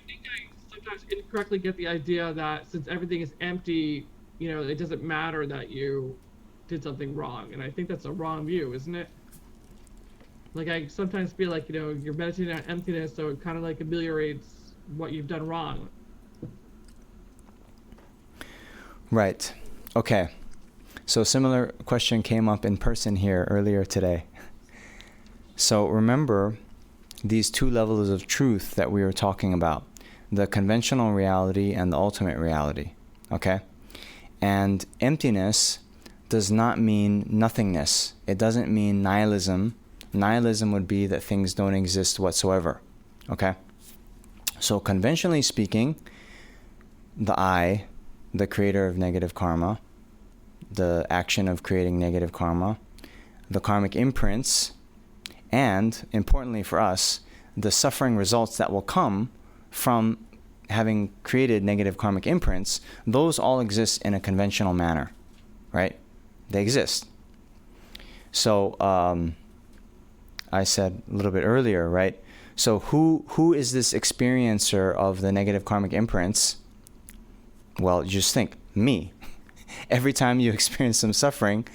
think I sometimes incorrectly get the idea that since everything is empty, you know, it doesn't matter that you did something wrong. And I think that's a wrong view, isn't it? Like, I sometimes feel like, you know, you're meditating on emptiness, so it kind of like ameliorates what you've done wrong. Right. Okay. So a similar question came up in person here earlier today. So remember these two levels of truth that we were talking about, the conventional reality and the ultimate reality. Okay? And emptiness does not mean nothingness. It doesn't mean nihilism. Nihilism would be that things don't exist whatsoever. Okay? So conventionally speaking, the I, the creator of negative karma, the action of creating negative karma, the karmic imprints, and importantly for us, the suffering results that will come from having created negative karmic imprints, those all exist in a conventional manner, right? They exist. So I said a little bit earlier, right? So who is this experiencer of the negative karmic imprints? Well, just think, me. Every time you experience some suffering,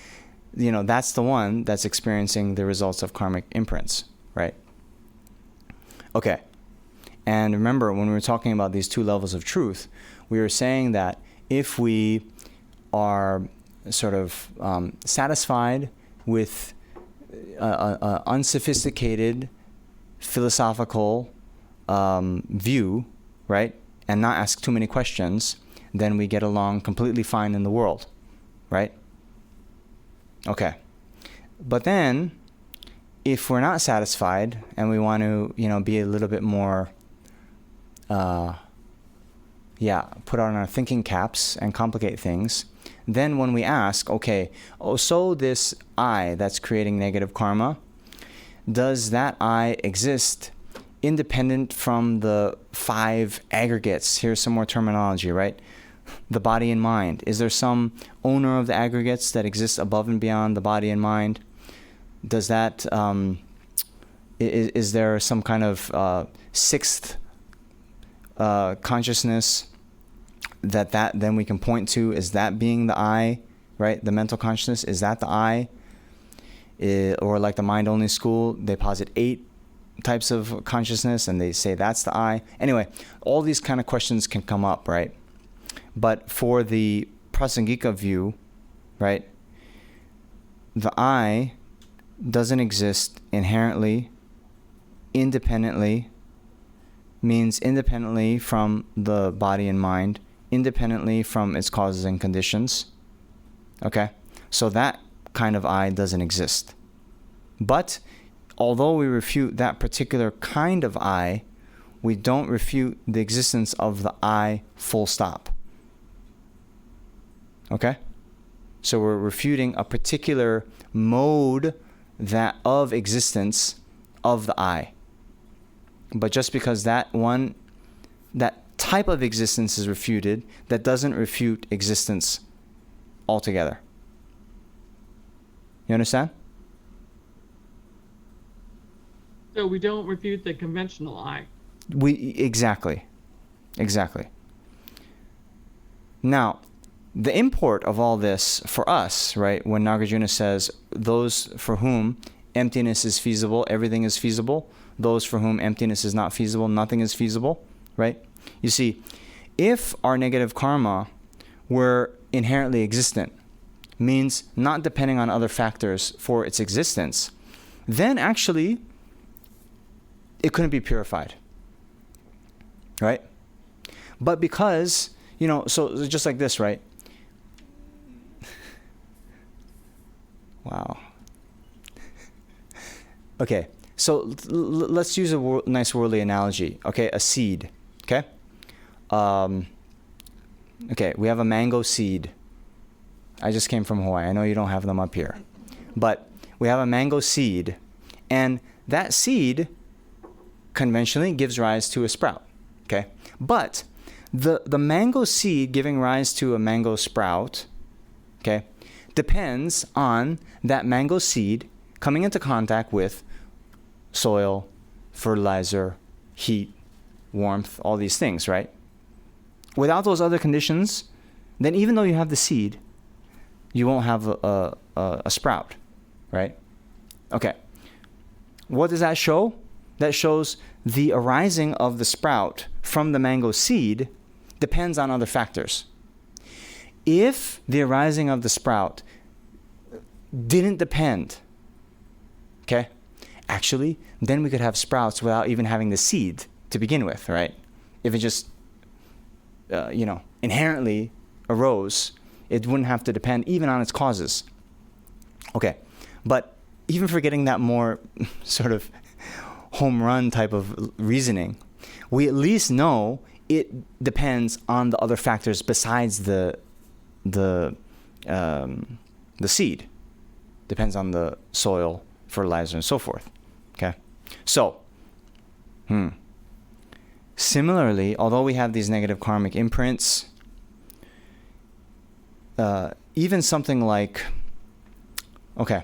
you know, that's the one that's experiencing the results of karmic imprints, right? Okay. And remember, when we were talking about these two levels of truth, we were saying that if we are sort of satisfied with an unsophisticated philosophical view, right, and not ask too many questions, then we get along completely fine in the world, right? Okay. But then, if we're not satisfied and we want to, you know, be a little bit more, put on our thinking caps and complicate things, then when we ask, okay, so this I that's creating negative karma, does that I exist independent from the 5 aggregates? Here's some more terminology, right? The body and mind. Is there some owner of the aggregates that exists above and beyond the body and mind? Does that, is there some kind of sixth consciousness that then we can point to? Is that being the I, right? The mental consciousness, is that the I? Or like the mind-only school, they posit 8 types of consciousness and they say that's the I. Anyway, all these kind of questions can come up, right? But for the Prasangika view, right, the I doesn't exist inherently, independently, means independently from the body and mind, independently from its causes and conditions. Okay? So that kind of I doesn't exist. But although we refute that particular kind of I, we don't refute the existence of the I full stop. Okay? So we're refuting a particular mode of existence of the I. But just because that type of existence is refuted, that doesn't refute existence altogether. You understand? So we don't refute the conventional I. Exactly. Now, the import of all this for us, right, when Nagarjuna says, those for whom emptiness is feasible, everything is feasible. Those for whom emptiness is not feasible, nothing is feasible, right? You see, if our negative karma were inherently existent, means not depending on other factors for its existence, then actually it couldn't be purified, right? But because, you know, so just like this, right? Wow. Okay, so let's use a nice worldly analogy. Okay, a seed. Okay. Okay, we have a mango seed. I just came from Hawaii. I know you don't have them up here, but we have a mango seed, and that seed conventionally gives rise to a sprout. Okay, but the mango seed giving rise to a mango sprout, okay, depends on that mango seed coming into contact with soil, fertilizer, heat, warmth, all these things, right? Without those other conditions, then even though you have the seed, you won't have a sprout, right? Okay. What does that show? That shows the arising of the sprout from the mango seed depends on other factors. If the arising of the sprout didn't depend, okay, actually, then we could have sprouts without even having the seed to begin with, right? If it just, inherently arose, it wouldn't have to depend even on its causes. Okay, but even forgetting that more sort of home run type of reasoning, we at least know it depends on the other factors besides the seed. Depends on the soil, fertilizer, and so forth. Okay, so similarly, although we have these negative karmic imprints, even something like, okay,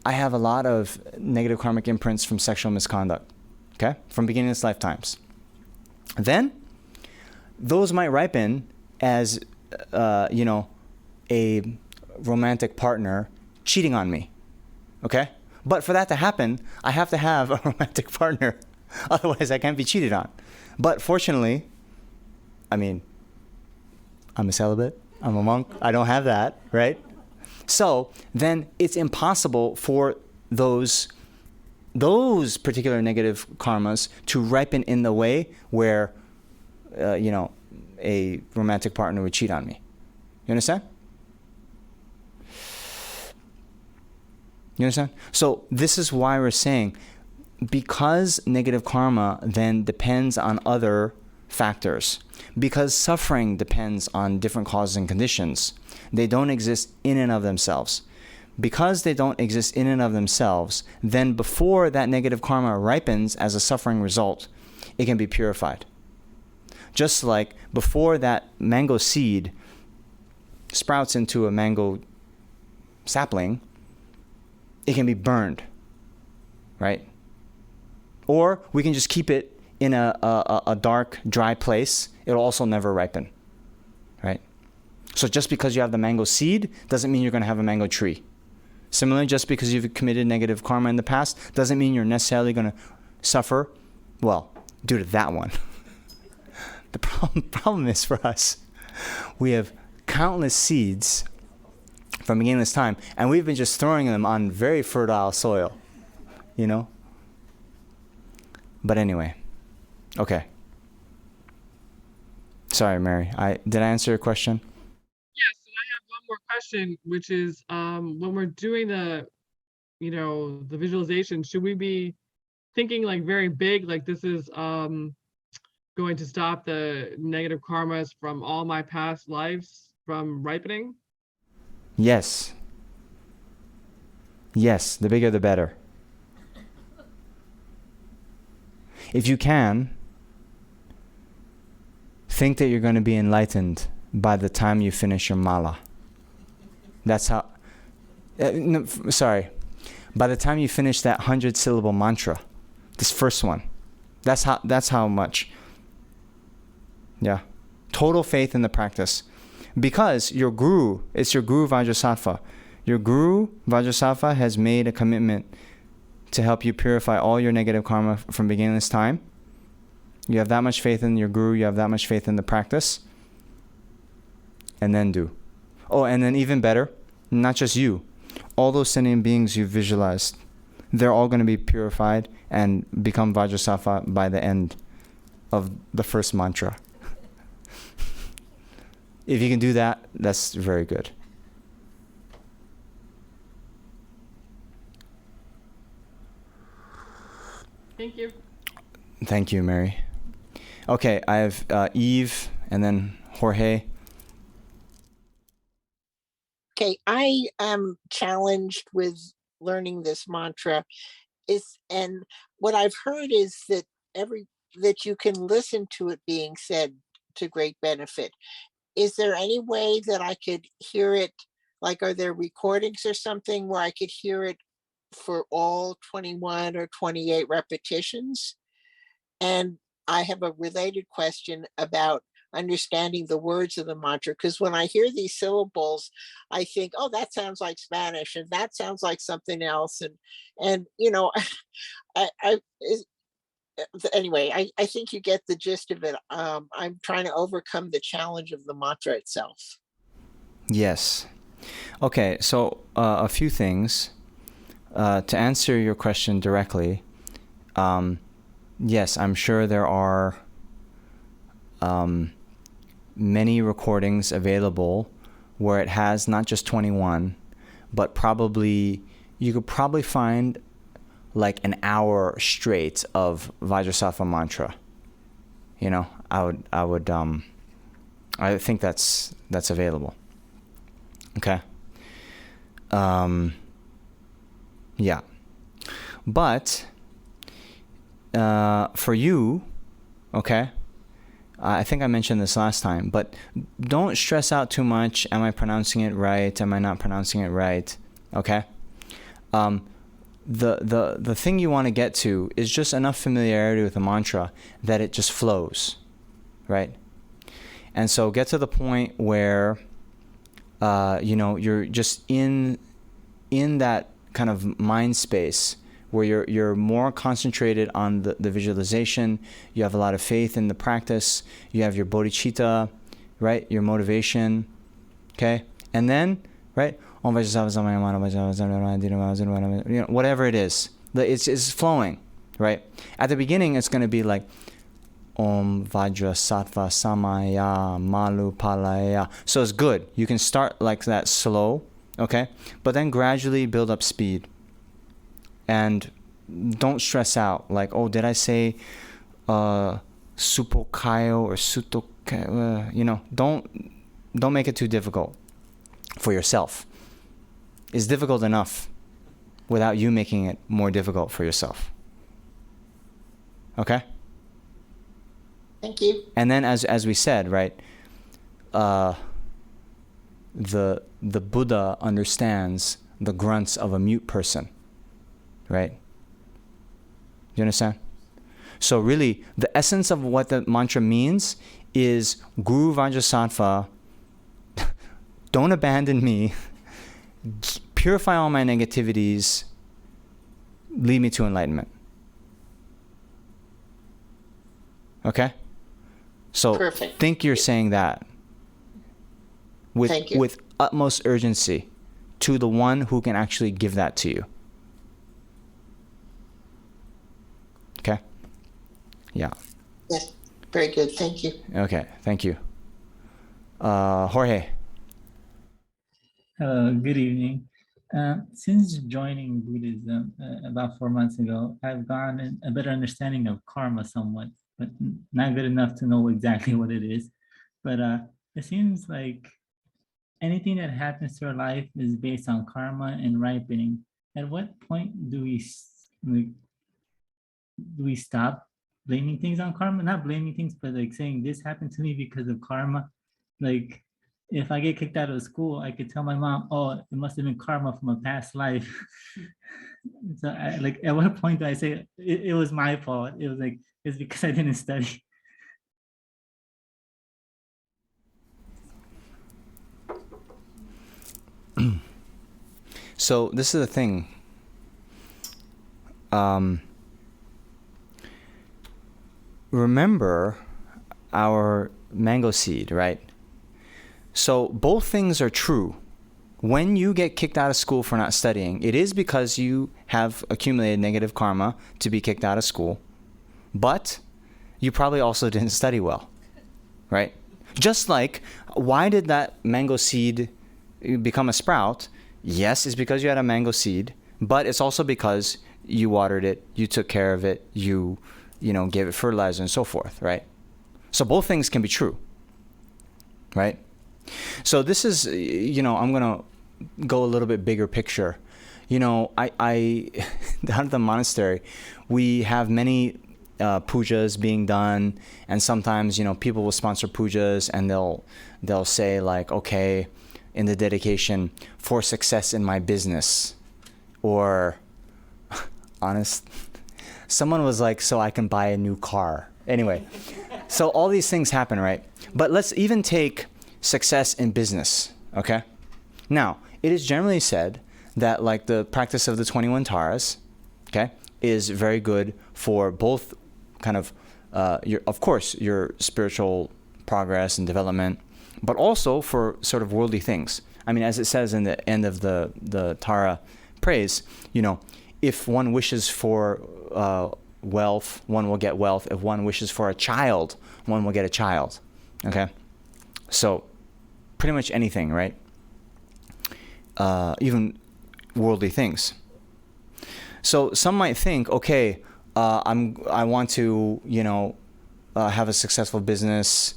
I have a lot of negative karmic imprints from sexual misconduct, okay, from beginningless lifetimes. Then those might ripen as, a romantic partner cheating on me, okay? But for that to happen, I have to have a romantic partner. Otherwise, I can't be cheated on. But fortunately, I'm a celibate. I'm a monk. I don't have that, right? So then it's impossible for those particular negative karmas to ripen in the way where, a romantic partner would cheat on me. You understand? You understand? So this is why we're saying, because negative karma then depends on other factors, because suffering depends on different causes and conditions, they don't exist in and of themselves. Because they don't exist in and of themselves, then before that negative karma ripens as a suffering result, it can be purified. Just like before that mango seed sprouts into a mango sapling, it can be burned, right? Or we can just keep it in a dark, dry place. It'll also never ripen, right? So just because you have the mango seed doesn't mean you're going to have a mango tree. Similarly, just because you've committed negative karma in the past doesn't mean you're necessarily going to suffer, well, due to that one. The problem is for us, we have countless seeds from beginningless time, and we've been just throwing them on very fertile soil, But anyway, okay. Sorry, Mary. Did I answer your question? Yes, and I have one more question, which is when we're doing the visualization, should we be thinking like very big, like this is going to stop the negative karmas from all my past lives from ripening? Yes. Yes, the bigger the better. If you can, think that you're going to be enlightened by the time you finish your mala. That's how... By the time you finish that 100-syllable mantra, this first one. That's how much. Yeah. Total faith in the practice. Because it's your guru Vajrasattva. Your guru Vajrasattva has made a commitment to help you purify all your negative karma from beginningless time. You have that much faith in your guru, you have that much faith in the practice, and then do. Oh, and then even better, not just you, all those sentient beings you've visualized, they're all going to be purified and become Vajrasattva by the end of the first mantra. If you can do that, that's very good. Thank you. Thank you, Mary. Okay, I have Eve and then Jorge. Okay, I am challenged with learning this mantra. And what I've heard is that that you can listen to it being said to great benefit. Is there any way that I could hear it Like, are there recordings or something where I could hear it for all 21 or 28 repetitions? And I have a related question about understanding the words of the mantra, because when I hear these syllables, I think, oh, that sounds like Spanish, and that sounds like something else. And I anyway, I think you get the gist of it. I'm trying to overcome the challenge of the mantra itself. Yes. Okay, so a few things. To answer your question directly, yes, I'm sure there are many recordings available where it has not just 21, but you could probably find like an hour straight of Vajrasattva mantra. I think that's available. Okay. Yeah. But for you, okay, I think I mentioned this last time, but don't stress out too much. Am I pronouncing it right? Am I not pronouncing it right? Okay. The thing you want to get to is just enough familiarity with the mantra that it just flows, right? And so get to the point where you're just in that kind of mind space where you're more concentrated on the visualization. You have a lot of faith in the practice. You have your bodhicitta, right? Your motivation, okay? And then, right? Whatever it is, it's flowing, right? At the beginning, it's going to be like Om Vajrasattva Samaya Malu Palaya. So it's good. You can start like that slow, okay? But then gradually build up speed. And don't stress out. Like, oh, did I say Supokayo or Sutokayo? Don't make it too difficult for yourself. It's difficult enough without you making it more difficult for yourself. Okay? Thank you. And then as we said, right, the Buddha understands the grunts of a mute person, right? You understand? So really, the essence of what the mantra means is Guru Vajrasattva, don't abandon me, purify all my negativities, lead me to enlightenment. Okay? So Perfect. think you're saying that with utmost urgency to the one who can actually give that to you. Okay? Yeah. Yes. Very good. Thank you. Okay. Thank you. Jorge. Hello, good evening. Since joining Buddhism about 4 months ago, I've gotten a better understanding of karma somewhat, but not good enough to know exactly what it is. But it seems like anything that happens to our life is based on karma and ripening. At what point do we stop blaming things on karma? Not blaming things, but like saying this happened to me because of karma. Like, if I get kicked out of school, I could tell my mom, oh, it must have been karma from a past life. So at what point do I say it was my fault? It was like, it's because I didn't study. So this is the thing. Remember our mango seed, right? So both things are true. When you get kicked out of school for not studying, it is because you have accumulated negative karma to be kicked out of school, but you probably also didn't study well, right? Just like, why did that mango seed become a sprout? Yes, it's because you had a mango seed, but it's also because you watered it, you took care of it, you gave it fertilizer and so forth, right? So both things can be true, right? So this is, I'm going to go a little bit bigger picture. I down at the monastery, we have many pujas being done, and sometimes, people will sponsor pujas and they'll say like, okay, in the dedication for success in my business, or honest, someone was like, so I can buy a new car. Anyway, so all these things happen, right? But let's even take success in business, okay? Now, it is generally said that like the practice of the 21 taras, okay, is very good for both kind of, of course, your spiritual progress and development, but also for sort of worldly things. I mean, as it says in the end of the Tara praise, you know, if one wishes for wealth, one will get wealth. If one wishes for a child, one will get a child. Okay? So, pretty much anything, right? Even worldly things. So some might think, okay, I want to, you know, have a successful business,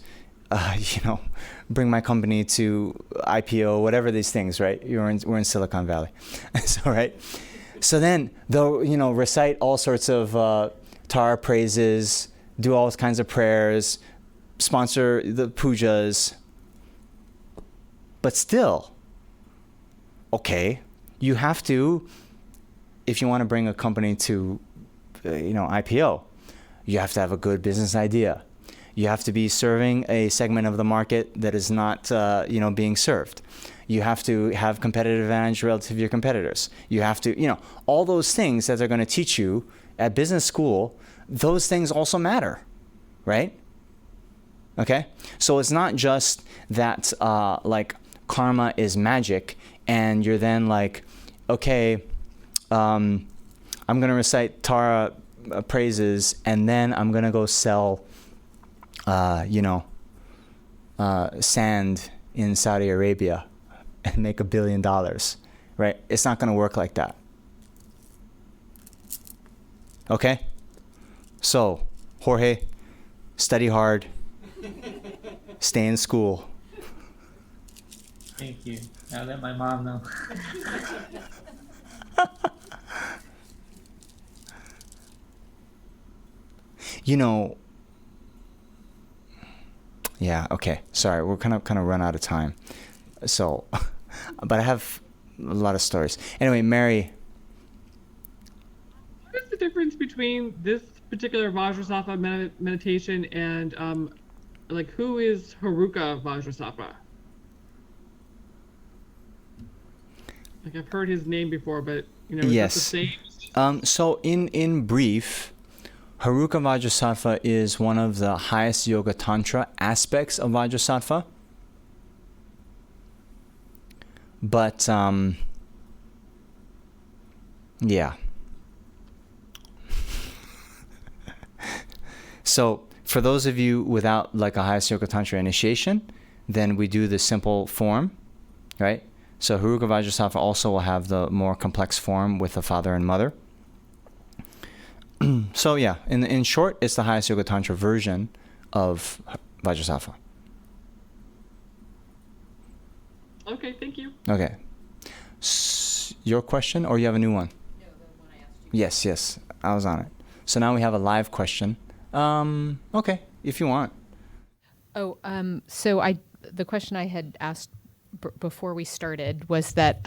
you know, bring my company to IPO, whatever these things, right? We're in Silicon Valley, so right. So then they'll, you know, recite all sorts of Tara praises, do all kinds of prayers, sponsor the pujas, but still, okay, you have to, if you want to bring a company to, you know, IPO, you have to have a good business idea. You have to be serving a segment of the market that is not, you know, being served. You have to have competitive advantage relative to your competitors. You have to, you know, all those things that they're going to teach you at business school, those things also matter, right? Okay? So it's not just that, like, karma is magic and you're then like, okay, I'm going to recite Tara praises and then I'm going to go sell, you know, sand in Saudi Arabia and make $1 billion, right? It's not going to work like that. Okay? So, Jorge, study hard, stay in school. Thank you. I'll let my mom know. You know, yeah, okay. Sorry, we're kind of run out of time. So, but I have a lot of stories. Anyway, Mary. What is the difference between this particular Vajrasattva meditation and like who is Haruka Vajrasattva? Like I've heard his name before, but you know, is yes. that the same? So in brief, Haruka Vajrasattva is one of the highest Yoga Tantra aspects of Vajrasattva. But, yeah. So, for those of you without like a highest Yoga Tantra initiation, then we do the simple form, right? So, Haruka Vajrasattva also will have the more complex form with the father and mother. So yeah, in short, it's the highest Yoga Tantra version of Vajrasattva. Okay, thank you. Okay. Your question, or you have a new one? No, the one I asked you. Yes, I was on it. So now we have a live question. Okay, if you want. Oh, so the question I had asked before we started was that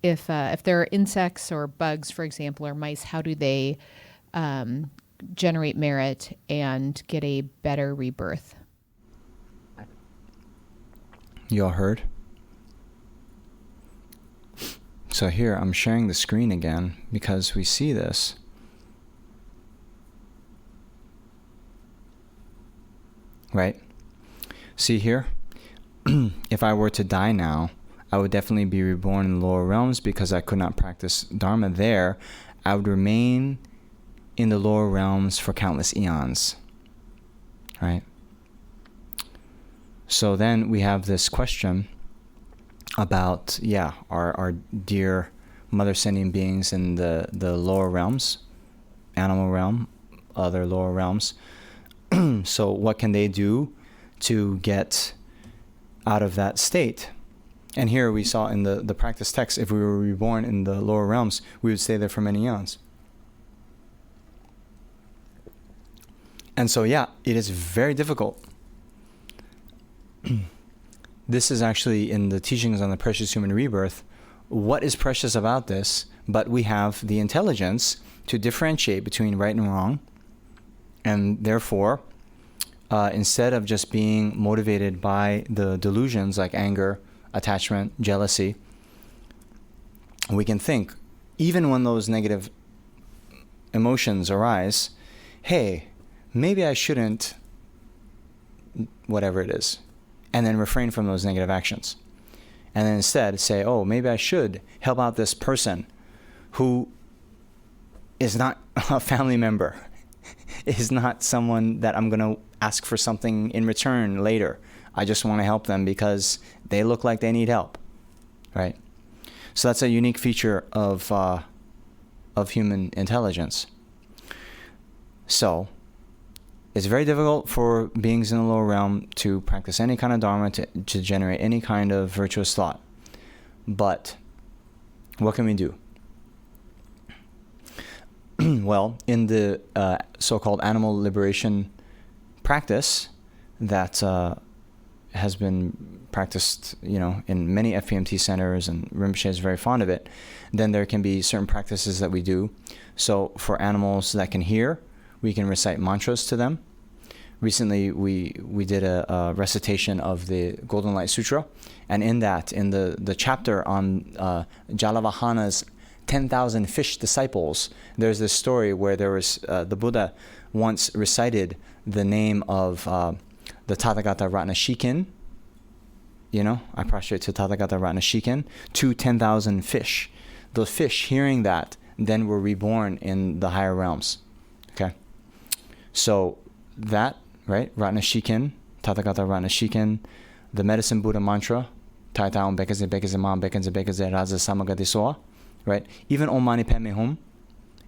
if there are insects or bugs, for example, or mice, how do they generate merit and get a better rebirth? You all heard? So here, I'm sharing the screen again because we see this. Right? See here? If I were to die now, I would definitely be reborn in the lower realms because I could not practice Dharma there. I would remain in the lower realms for countless eons. Right? So then we have this question about, yeah, our dear mother sentient beings in the lower realms, animal realm, other lower realms. So what can they do to get out of that state? And here we saw in the practice text, if we were reborn in the lower realms, we would stay there for many eons. And so, yeah, it is very difficult. this is actually in the teachings on the precious human rebirth. What is precious about this? But we have the intelligence to differentiate between right and wrong. And therefore, instead of just being motivated by the delusions like anger, attachment, jealousy, we can think, even when those negative emotions arise, hey, maybe I shouldn't, whatever it is, and then refrain from those negative actions. And then instead say, oh, maybe I should help out this person who is not a family member, is not someone that I'm going to ask for something in return later. I just want to help them because they look like they need help, right? So that's a unique feature of human intelligence. So it's very difficult for beings in the lower realm to practice any kind of dharma, to generate any kind of virtuous thought. But what can we do? Well, in the so-called animal liberation practice that has been practiced, in many FPMT centers, and Rinpoche is very fond of it, then there can be certain practices that we do. So for animals that can hear, we can recite mantras to them. Recently, we did a recitation of the Golden Light Sutra, and in the chapter on Jalavahana's 10,000 fish disciples, there's this story where there was the Buddha once recited the name of the Tathagata Ratnashikin. I prostrate to Tathagata Ratnashikin, to 10,000 fish. The fish, hearing that, then were reborn in the higher realms. Okay? So that, right? Ratnashikin, Tathagata Ratnashikin, the medicine Buddha mantra, Tai Taon Bekaze Bekaze Man Bekaze Bekaze Raza Samagadisoa, right? Even Om Mani Padme Hum,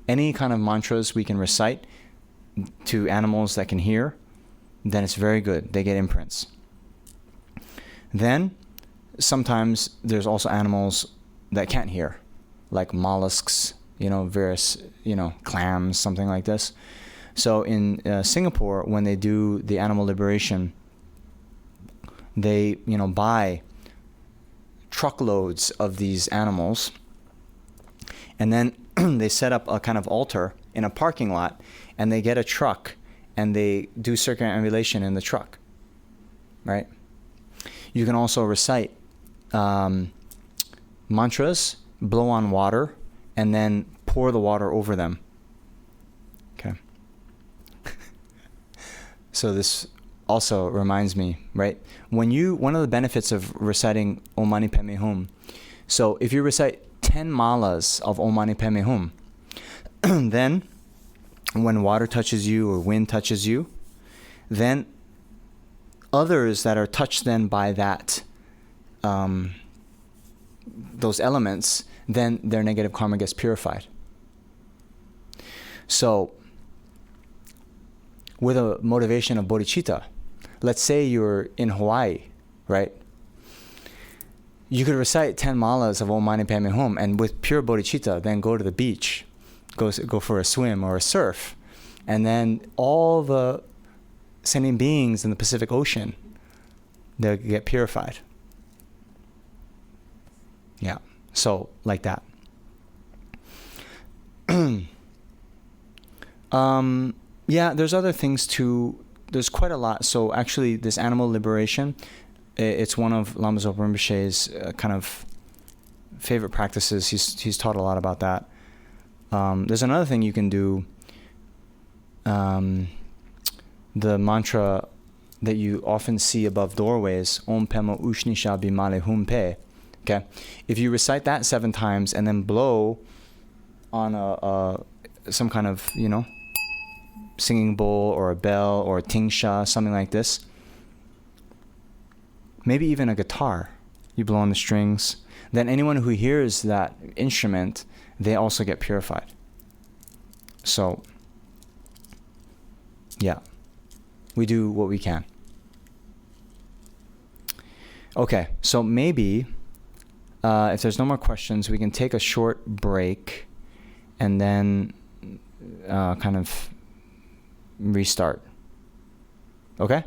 any kind of mantras we can recite to animals that can hear, then it's very good. They get imprints. Then, sometimes there's also animals that can't hear, like mollusks, various, clams, something like this. So in Singapore, when they do the animal liberation, they, buy truckloads of these animals, and then they set up a kind of altar in a parking lot, and they get a truck, and they do circular ambulation in the truck, right? You can also recite mantras, blow on water, and then pour the water over them. Okay. So this also reminds me, right? One of the benefits of reciting Om Mani Padme Hum, so if you recite 10 malas of Om Mani Padme Hum, then when water touches you or wind touches you, then others that are touched then by that, those elements, then their negative karma gets purified. So, with a motivation of bodhicitta, let's say you're in Hawaii, right? You could recite 10 malas of Om Mani Padme Hum, and with pure bodhicitta, then go to the beach, go for a swim or a surf, and then all the sentient beings in the Pacific Ocean, they'll get purified. Yeah, so like that. Yeah, there's other things too. There's quite a lot. So actually, this animal liberation, it's one of Lama Zopa Rinpoche's kind of favorite practices. He's taught a lot about that. There's another thing you can do. The mantra that you often see above doorways, Om Pema Ushnisha Bimale Hum Pe. Okay, if you recite that 7 times and then blow on some kind of singing bowl or a bell or a tingsha, something like this, maybe even a guitar, you blow on the strings, then anyone who hears that instrument, they also get purified. So yeah, we do what we can. Okay, so maybe if there's no more questions, we can take a short break and then kind of restart. Okay?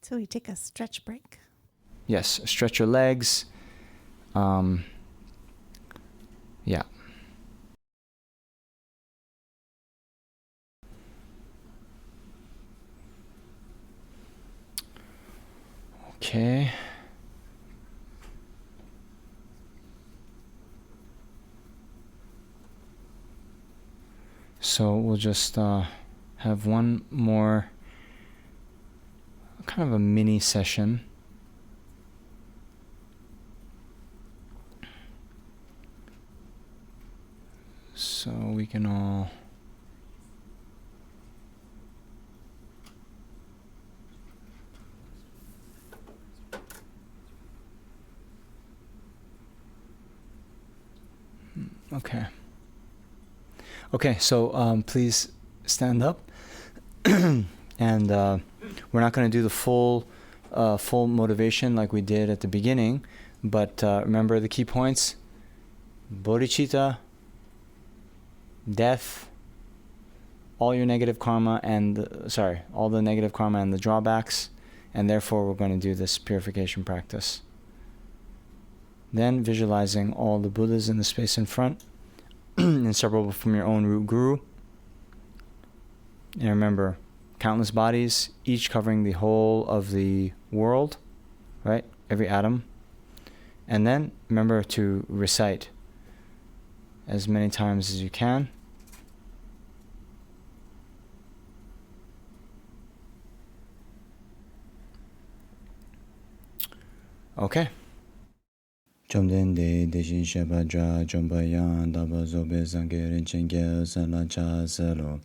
So we take a stretch break. Yes, stretch your legs. Yeah. Okay. So we'll just have one more kind of a mini session. So we can all okay. Okay, so please stand up, and we're not going to do the full motivation like we did at the beginning, but remember the key points: bodhicitta, death, all your negative karma all the negative karma and the drawbacks, and therefore we're going to do this purification practice. Then visualizing all the Buddhas in the space in front, inseparable from your own root guru. And remember, countless bodies, each covering the whole of the world, right? Every atom. And then remember to recite as many times as you can. Okay. Chomden de deshin shebadra chombayan daba zobe zangerin chengel sanla cha selo.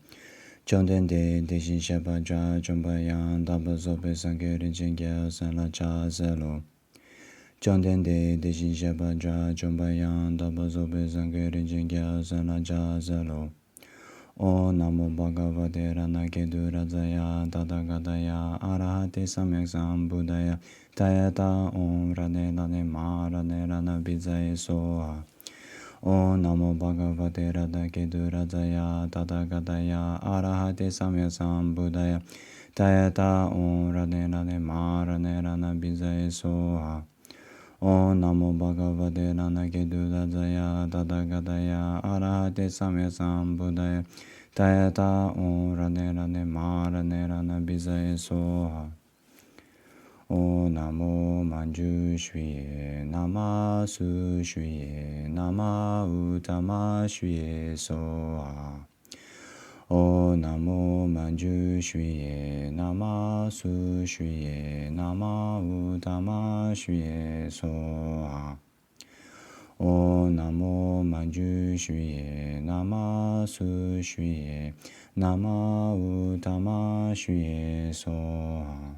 Chomden de deshin shebadra chombayan daba zobe zangerin chengel sanla cha selo. Chomden de deshin shebadra chombayan daba zobe zangerin chengel sanla cha selo. O namo bhagavate ranakedu rajaya tadagadaya arahate samyak sambuddhaya tayata om rane rane ma rane rana bijaye soha. O namo bhagavate ranakedu rajaya tadagadaya arahate samyak sambuddhaya tayata om rane rane ma rane rana bijaye soha. O namo bhagavate ranakedu rajaya tadagadaya arahate samyak sambuddhaya tayata om rane rane ma rane rana bijaye soha. O namo manju shviye nama su shviye nama utama shviye soha. O namo manju shviye nama su shviye nama utama shviye soha. O namo manju shviye nama su shviye nama utama shviye soha.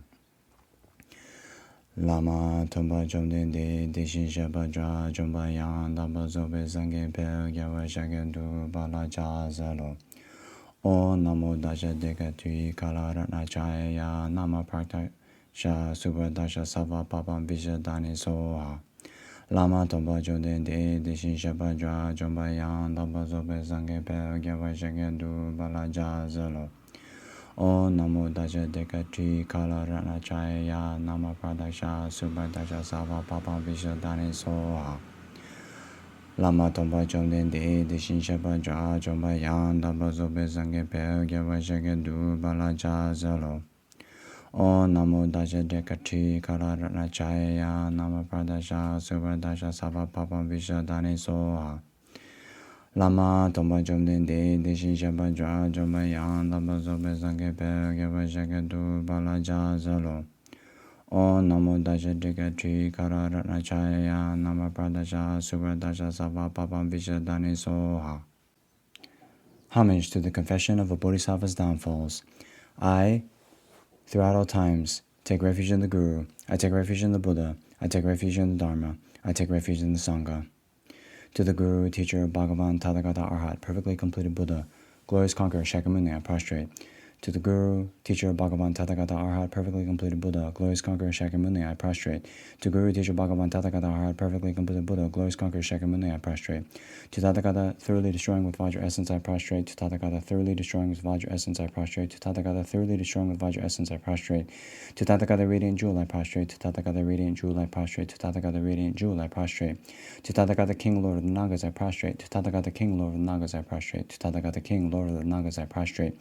Lama tomba jomden de deshin shabadra jomba yang daba zobe zange pe gyawa shagen du bala cha zalo. O namo dasha deka tui kala ratna chaya nama prakta sha super dasha sava papam bisha dani soha. Lama tomba jomden de deshin shabadra jomba yang daba zobe zange pe gyawa shagen du bala cha zalo. O namo dasha deka tri kala ratna chaya nama pradasha super dasha sava papa visha dani soha. Lama tomba jomden de deshin shabadra jomba yang daba zobe zange pe gyawa shage du bala cha zalo. O namo dasha deka tri kala ratna chaya nama pradasha super dasha sava papa visha dani soha. Lama tomba jomden de deshin shabadra jomba yang daba zobe zange pe gyawa shage du bala cha zalo. O namo dasha deka tri kala ratna chaya nama pradasha super dasha sava papam visha dani soha. Homage to the confession of a bodhisattva's downfalls. I, throughout all times, take refuge in the Guru. I take refuge in the Buddha. I take refuge in the Dharma. I take refuge in the Sangha. To the Guru, Teacher, Bhagavan, Tathagata, Arhat, perfectly completed Buddha, glorious conqueror, Shakyamuni, I prostrate. To the Guru, Teacher, Bhagavan, Tathagata, Arhat, perfectly completed Buddha, glorious conqueror, Shakyamuni, I prostrate. To Guru, Teacher, Bhagavan, Tathagata, Arhat, perfectly completed Buddha, glorious conqueror, Shakyamuni, I prostrate. To Tathagata, thoroughly destroying with Vajra essence, I prostrate. To Tathagata, thoroughly destroying with Vajra essence, I prostrate. To Tathagata, thoroughly destroying with Vajra essence, I prostrate. To Tathagata, radiant jewel, I prostrate. To Tathagata, radiant jewel, I prostrate. To Tathagata, radiant jewel, I prostrate. To Tathagata, King, Lord of the Nagas, I prostrate. To Tathagata, King, Lord of the Nagas, I prostrate. To Tathagata, King, Lord of the Nagas, I prostrate.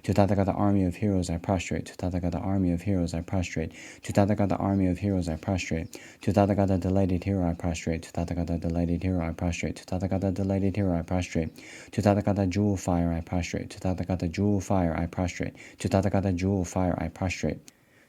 To Tathagata, army of heroes, I prostrate. To Tathagata, army of heroes, I prostrate. To Tathagata, army of heroes, I prostrate. To Tathagata, delighted hero, I prostrate. To Tathagata, delighted hero, I prostrate. To Tathagata, delighted hero, I prostrate. To Tathagata, jewel fire, I prostrate. To Tathagata, jewel fire, I prostrate. To Tathagata, jewel fire, I prostrate.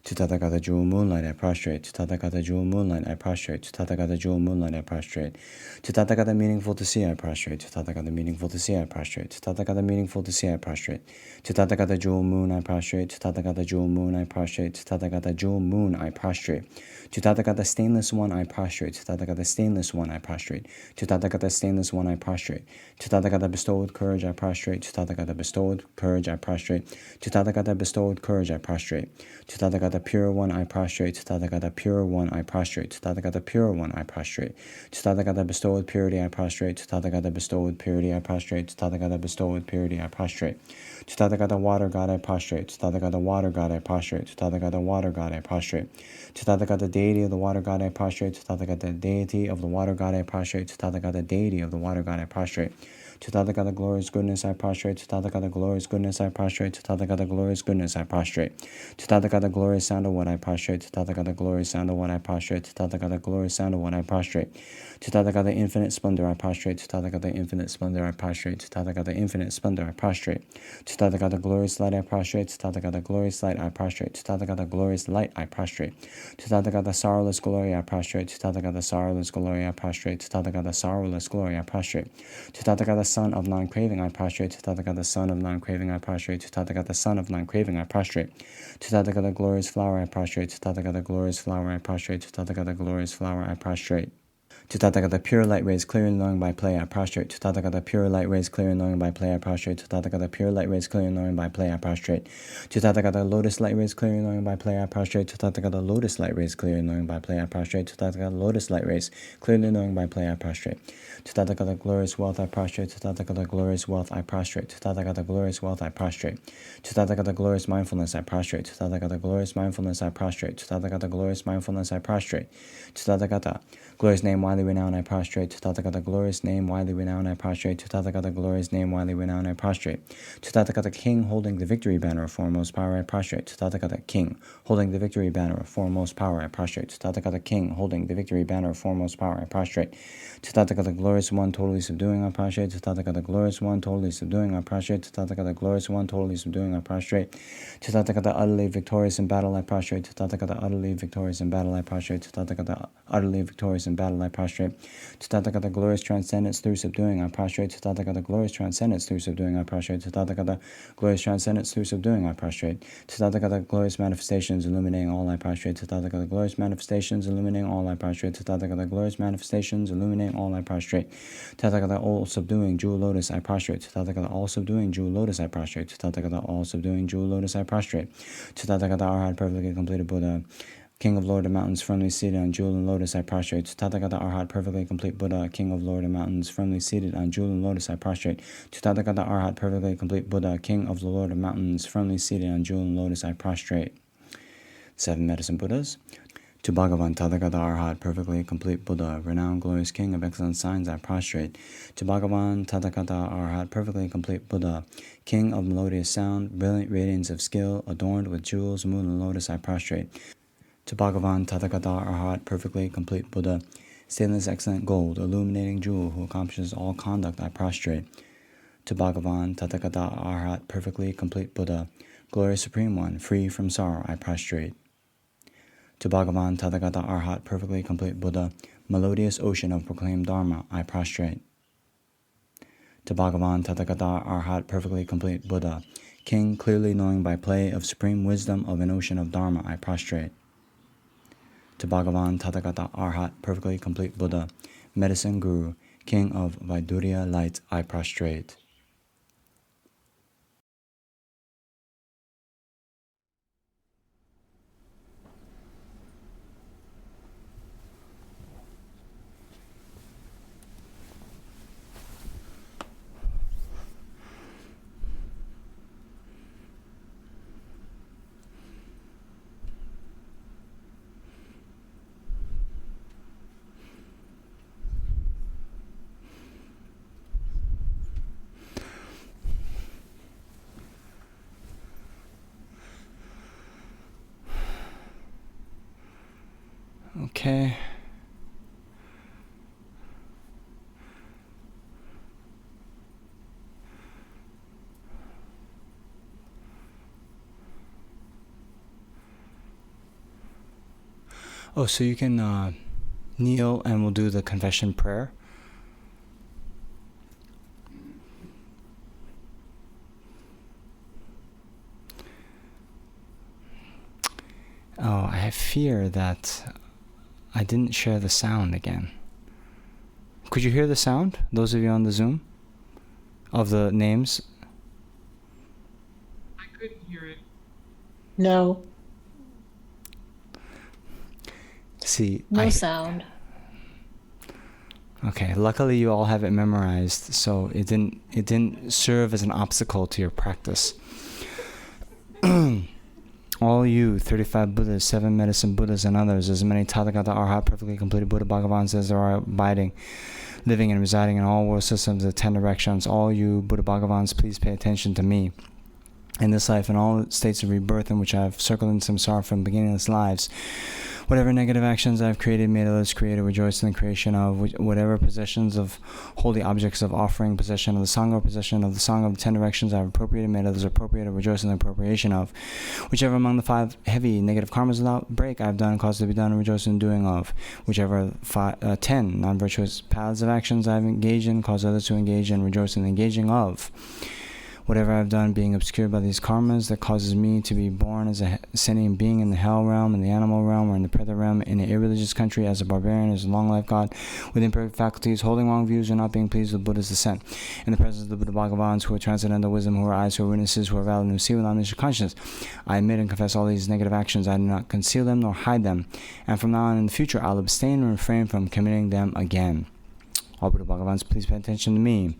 To Tathagata jewel moonlight I prostrate. To Tathagata jewel moonlight I prostrate. To Tathagata jewel moonlight I prostrate. To Tathagata meaningful to see I prostrate. To Tathagata meaningful to see I prostrate. To Tathagata meaningful to see I prostrate. To Tathagata jewel moon I prostrate. To Tathagata jewel moon I prostrate. To Tathagata jewel moon I prostrate. To Tathagata stainless one I prostrate. To Tathagata stainless one I prostrate. To Tathagata stainless one I prostrate. To Tathagata bestowed courage I prostrate. To Tathagata bestowed courage I prostrate. To Tathagata bestowed courage I prostrate. To Tathagata pure one I prostrate. To Tathagata pure one I prostrate. To Tathagata pure one I prostrate. To Tathagata bestowed purity I prostrate. To Tathagata bestowed purity I prostrate. To Tathagata bestowed purity I prostrate. To Tathagata water God I prostrate. To Tathagata water God I prostrate. To Tathagata water God I prostrate. To Tathagata deity of the water God I prostrate. To Tathagata deity of the water God I prostrate. To Tathagata deity of the water God I prostrate. To Tathagata glorious goodness I prostrate. To Tathagata glorious goodness I prostrate. To Tathagata glorious goodness I prostrate. To Tathagata glorious sound of what I prostrate. To Tathagata glorious sound of what I prostrate. To Tathagata glorious sound of what I prostrate. To Tathagata infinite splendor I prostrate. To Tathagata infinite splendor I prostrate. To Tathagata infinite splendor I prostrate. To Tathagata glorious light I prostrate. To Tathagata glorious light I prostrate. To Tathagata glorious light I prostrate. To Tathagata sorrowless glory I prostrate. To Tathagata sorrowless glory I prostrate. To Tathagata sorrowless glory I prostrate. To Tathagata son of non-craving I prostrate. To Tathagata son of non-craving I prostrate. To Tathagata son of non-craving I prostrate. To Tathagata glorious flower I prostrate. To Tathagata glorious flower I prostrate. To Tathagata glorious flower I prostrate. To Tathagata pure light rays clear and knowing by play I prostrate. To Tathagata pure light rays clear and knowing by play I prostrate. To Tathagata pure light rays clear and knowing by play I prostrate. To Tathagata lotus light rays clear and knowing by play I prostrate. To Tathagata lotus light rays clear and knowing by play I prostrate. To Tathagata lotus light rays clearly knowing by play I prostrate. To Tathagata glorious wealth I prostrate. To Tathagata glorious wealth I prostrate. To Tathagata glorious wealth I prostrate. To Tathagata glorious mindfulness I prostrate. To Tathagata glorious mindfulness I prostrate. To Tathagata glorious mindfulness I prostrate. To Tathagata glorious name widely renowned I prostrate. To Tathagata glorious name widely renowned I prostrate. To Tathagata glorious name widely renowned I prostrate. To Tathagata king holding the victory banner of foremost power I prostrate. To Tathagata king holding the victory banner of foremost power I prostrate. To Tathagata king holding the victory banner of foremost power I prostrate. To Tathagata glorious one totally subduing I prostrate. To Tathagata glorious one totally subduing I prostrate. To Tathagata glorious one totally subduing I prostrate. To Tathagata utterly victorious in battle I prostrate. To Tathagata utterly victorious in battle I prostrate. To Tathagata utterly victorious in battle I prostrate. To Tathagata glorious transcendence through subduing I prostrate. To Tathagata glorious transcendence through subduing I prostrate. To Tathagata glorious transcendence through subduing I prostrate. To Tathagata glorious manifestations illuminating all I prostrate. To Tathagata glorious manifestations illuminating all I prostrate. To Tathagata glorious manifestations illuminating all I prostrate. To Tathagata all subduing jewel lotus I prostrate. To Tathagata all subduing jewel lotus I prostrate. To Tathagata all subduing jewel lotus I prostrate. To Tathagata Arhat perfectly completed Buddha, King of Lord of Mountains, firmly seated on jewel and lotus I prostrate. To Tathagata Arhat perfectly complete Buddha, King of Lord of Mountains, firmly seated on jewel and lotus I prostrate. To Tathagata Arhat perfectly complete Buddha, King of the Lord of Mountains, firmly seated on jewel and lotus I prostrate. 7 Medicine Buddhas. To Bhagavan Tathagata Arhat, perfectly complete Buddha, renowned glorious King of excellent signs I prostrate. To Bhagavan Tathagata Arhat, perfectly complete Buddha, King of melodious sound, brilliant radiance of skill, adorned with jewels, moon and lotus I prostrate. To Bhagavan Tathagata Arhat, perfectly complete Buddha, stainless excellent gold, illuminating jewel who accomplishes all conduct I prostrate. To Bhagavan Tathagata Arhat, perfectly complete Buddha, glorious supreme one, free from sorrow I prostrate. To Bhagavan Tathagata Arhat, perfectly complete Buddha, melodious ocean of proclaimed Dharma I prostrate. To Bhagavan Tathagata Arhat, perfectly complete Buddha, King clearly knowing by play of supreme wisdom of an ocean of Dharma I prostrate. To Bhagavan Tathagata Arhat, perfectly complete Buddha, medicine guru, King of Vaidurya light I prostrate. Okay. Oh, so you can kneel and we'll do the confession prayer. Oh, I fear that I didn't share the sound again. Could you hear the sound, those of you on the Zoom, of the names? I couldn't hear it. No. See, No sound. Okay, luckily you all have it memorized, so it didn't serve as an obstacle to your practice. All you 35 Buddhas, 7 medicine Buddhas, and others, as many Tathagata Arhat, perfectly completed Buddha Bhagavans as there are abiding, living and residing in all world systems of 10 directions, all you Buddha Bhagavans, please pay attention to me. In this life and all states of rebirth in which I have circled in samsara from beginningless lives, whatever negative actions I have created, made others create or rejoice in the creation of, whatever possessions of holy objects of offering, possession of the Sangha, possession of the Sangha of the 10 directions I have appropriated, made others appropriate or rejoice in the appropriation of, whichever among the 5 heavy negative karmas without break I have done and caused to be done and rejoice in doing of, whichever 10 non-virtuous paths of actions I have engaged in, caused others to engage in, rejoice in the engaging of, whatever I have done being obscured by these karmas that causes me to be born as a sentient being in the hell realm, in the animal realm, or in the preta realm, in an irreligious country, as a barbarian, as a long-life god, with imperfect faculties, holding wrong views, or not being pleased with Buddha's descent, in the presence of the Buddha Bhagavans, who are transcendental wisdom, who are eyes, who are witnesses, who are valid, and who see with omniscient consciousness. I admit and confess all these negative actions. I do not conceal them nor hide them, and from now on in the future, I'll abstain and refrain from committing them again. All Buddha Bhagavans, please pay attention to me.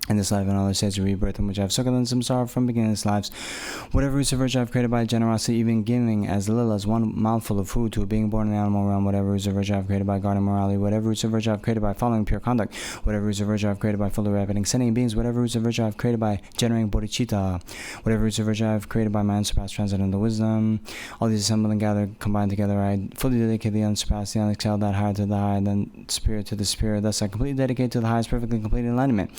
In this life and other states of rebirth in which I have circled in samsara from beginningless lives, whatever roots of virtue I have created by generosity, even giving as little as one mouthful of food to a being born in the animal realm, whatever roots of virtue I have created by guarding morality, whatever roots of virtue I have created by following pure conduct, whatever roots of virtue I have created by fully rapiding sentient beings, whatever roots of virtue I have created by generating bodhicitta, whatever roots of virtue I have created by my unsurpassed transcendental wisdom, all these assembled and gathered, combined together, I fully dedicate the unsurpassed, the unexcelled, that higher to the higher, then spirit to the spirit. Thus I completely dedicate to the highest, perfectly complete enlightenment.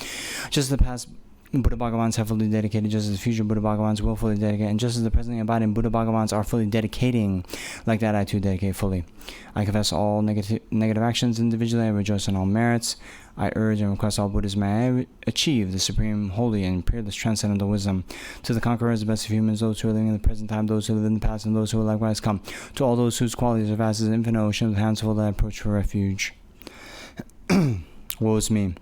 Just as the past Buddha Bhagavans have fully dedicated, just as the future Buddha Bhagavans will fully dedicate, and just as the presently abiding Buddha Bhagavans are fully dedicating, like that I too dedicate fully. I confess all negative actions individually, I rejoice in all merits. I urge and request all Buddhas may I achieve the supreme, holy, and peerless transcendental wisdom. To the conquerors, the best of humans, those who are living in the present time, those who live in the past, and those who will likewise come. To all those whose qualities are vast as an infinite ocean, with hands full that I approach for refuge. Woe is me.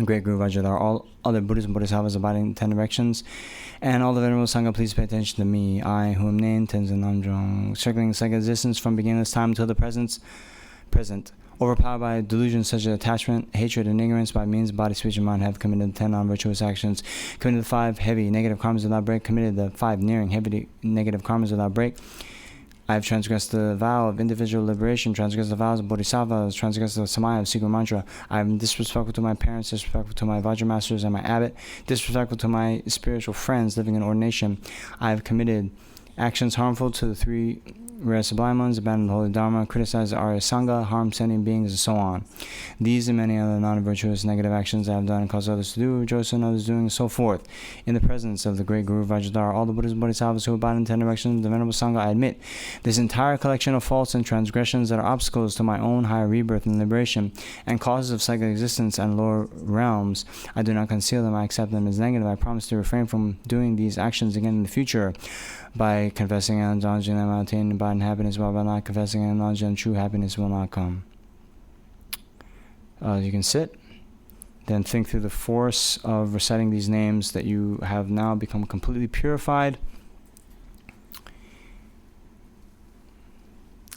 Great Guru Vajrasattva, all other Buddhas and Bodhisattvas abiding in 10 directions, and all the Venerable Sangha, please pay attention to me. I, who am named Tenzin Namdrong, circling psychic existence from beginningless time until the present, overpowered by delusions such as attachment, hatred, and ignorance, by means of body, speech, and mind, have committed the 10 non-virtuous actions, committed the 5 heavy negative karmas without break, committed the 5 nearing heavy negative karmas without break. I have transgressed the vow of individual liberation, transgressed the vows of bodhisattvas, transgressed the samaya of secret mantra. I am disrespectful to my parents, disrespectful to my Vajra masters and my abbot, disrespectful to my spiritual friends living in ordination. I have committed actions harmful to the 3 rare sublime ones, abandoned the holy dharma, criticized the Arya Sangha, harmed sentient beings, and so on. These and many other non-virtuous negative actions I have done and caused others to do, rejoice in others doing, and so forth. In the presence of the great Guru Vajrasattva, all the Buddhas and Bodhisattvas who abide in 10 directions, the Venerable Sangha, I admit this entire collection of faults and transgressions that are obstacles to my own higher rebirth and liberation, and causes of psychic existence and lower realms. I do not conceal them, I accept them as negative. I promise to refrain from doing these actions again in the future. By confessing and acknowledging them, I attain abiding happiness, while by not confessing and acknowledging, true happiness will not come. You can sit, then think through the force of reciting these names that you have now become completely purified.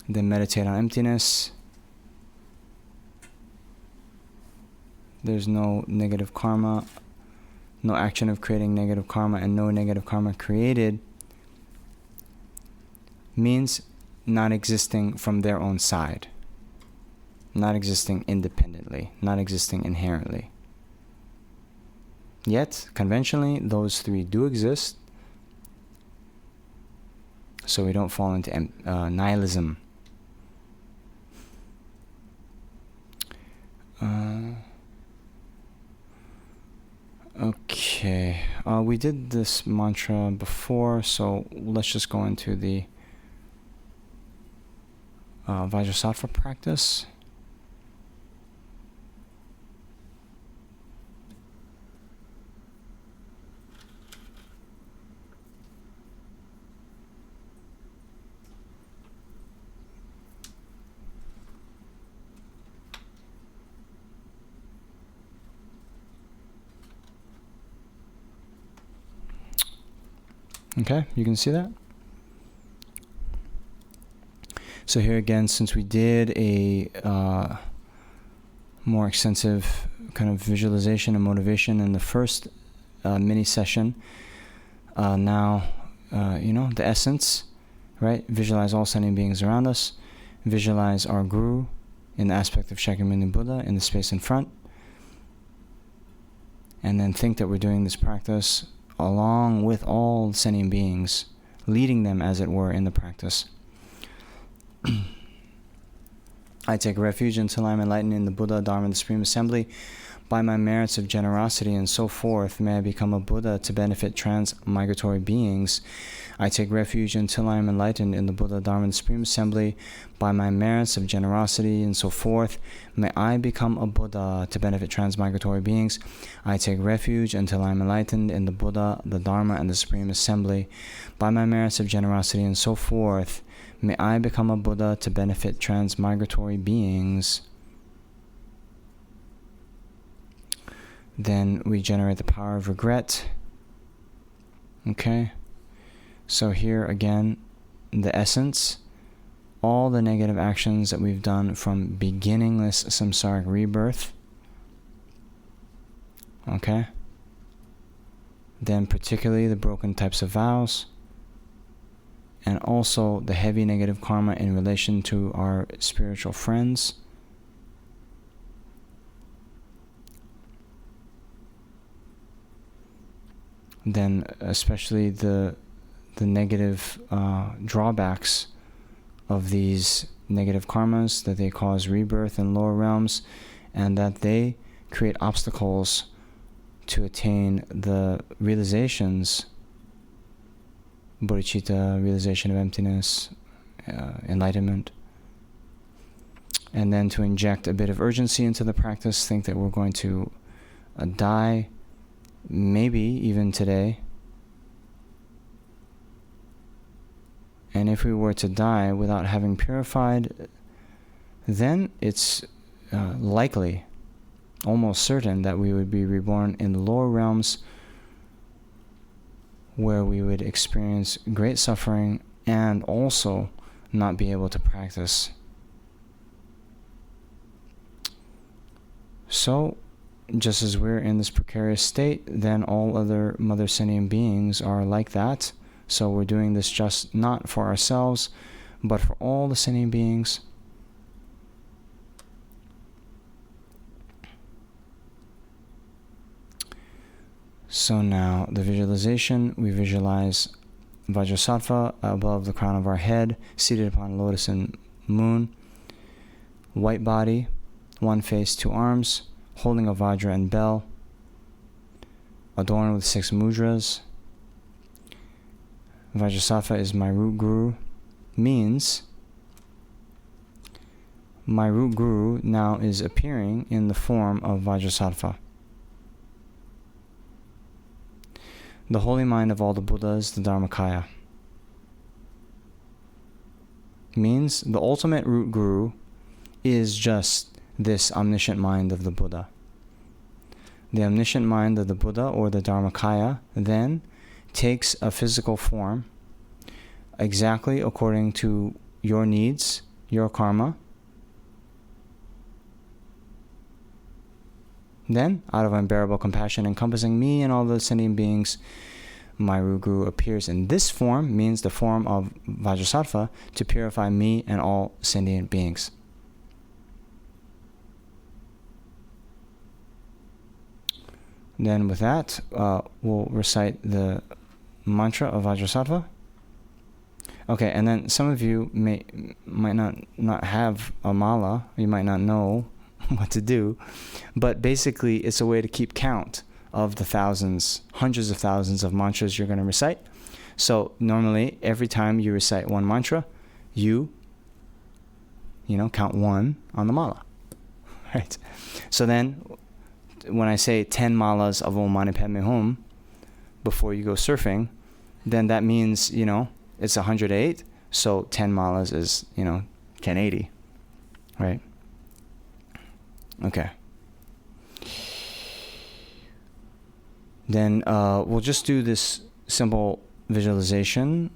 Then meditate on emptiness. There's no negative karma, no action of creating negative karma, and no negative karma created means not existing from their own side, not existing independently, not existing inherently. Yet, conventionally, those 3 do exist, so we don't fall into nihilism. we did this mantra before, so let's just go into the Vajrasattva practice. Okay, you can see that? So here again, since we did a more extensive kind of visualization and motivation in the first mini session, now, the essence, right? Visualize all sentient beings around us. Visualize our Guru in the aspect of Shakyamuni Buddha in the space in front. And then think that we're doing this practice along with all sentient beings, leading them, as it were, in the practice. I take refuge until I am enlightened in the Buddha, Dharma, and the Supreme Assembly. By my merits of generosity and so forth, may I become a Buddha to benefit transmigratory beings. I take refuge until I am enlightened in the Buddha, Dharma, and the Supreme Assembly. By my merits of generosity and so forth, may I become a Buddha to benefit transmigratory beings. I take refuge until I am enlightened in the Buddha, the Dharma, and the Supreme Assembly. By my merits of generosity and so forth, may I become a Buddha to benefit transmigratory beings. Then we generate the power of regret. Okay. So here again, the essence, all the negative actions that we've done from beginningless samsaric rebirth. Okay. Then particularly the broken types of vows. And also the heavy negative karma in relation to our spiritual friends. Then especially the negative drawbacks of these negative karmas, that they cause rebirth in lower realms, and that they create obstacles to attain the realizations, bodhicitta, realization of emptiness, enlightenment. And then to inject a bit of urgency into the practice, think that we're going to die, maybe even today. And if we were to die without having purified, then it's likely, almost certain, that we would be reborn in the lower realms, where we would experience great suffering and also not be able to practice. So, just as we're in this precarious state, then all other mother sentient beings are like that. So we're doing this just not for ourselves, but for all the sentient beings. So now the visualization, we visualize Vajrasattva above the crown of our head, seated upon a lotus and moon, white body, one face, two arms, holding a Vajra and bell, adorned with 6 mudras. Vajrasattva is my root guru, means my root guru now is appearing in the form of Vajrasattva. The holy mind of all the Buddhas, the Dharmakaya. Means the ultimate root guru is just this omniscient mind of the Buddha. The omniscient mind of the Buddha, or the Dharmakaya, then takes a physical form exactly according to your needs, your karma. Then, out of unbearable compassion encompassing me and all the sentient beings, my root guru appears in this form, means the form of Vajrasattva, to purify me and all sentient beings. Then with that, we'll recite the mantra of Vajrasattva. Okay, and then some of you might not have a mala, you might not know what to do, but basically it's a way to keep count of the thousands, hundreds of thousands of mantras you're going to recite. So normally, every time you recite one mantra, you count one on the mala, right? So then, when I say 10 malas of Om Mani Padme Hum before you go surfing, then that means, it's 108. So 10 malas is, 1080, right? Okay. Then we'll just do this simple visualization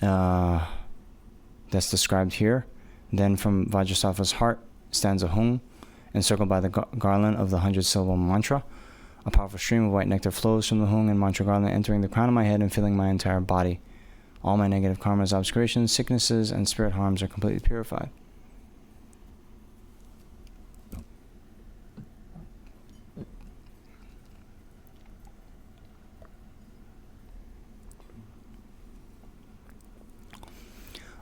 that's described here. Then from Vajrasattva's heart stands a hung, encircled by the garland of the 100-syllable mantra. A powerful stream of white nectar flows from the hung and mantra garland, entering the crown of my head and filling my entire body. All my negative karmas, obscurations, sicknesses, and spirit harms are completely purified.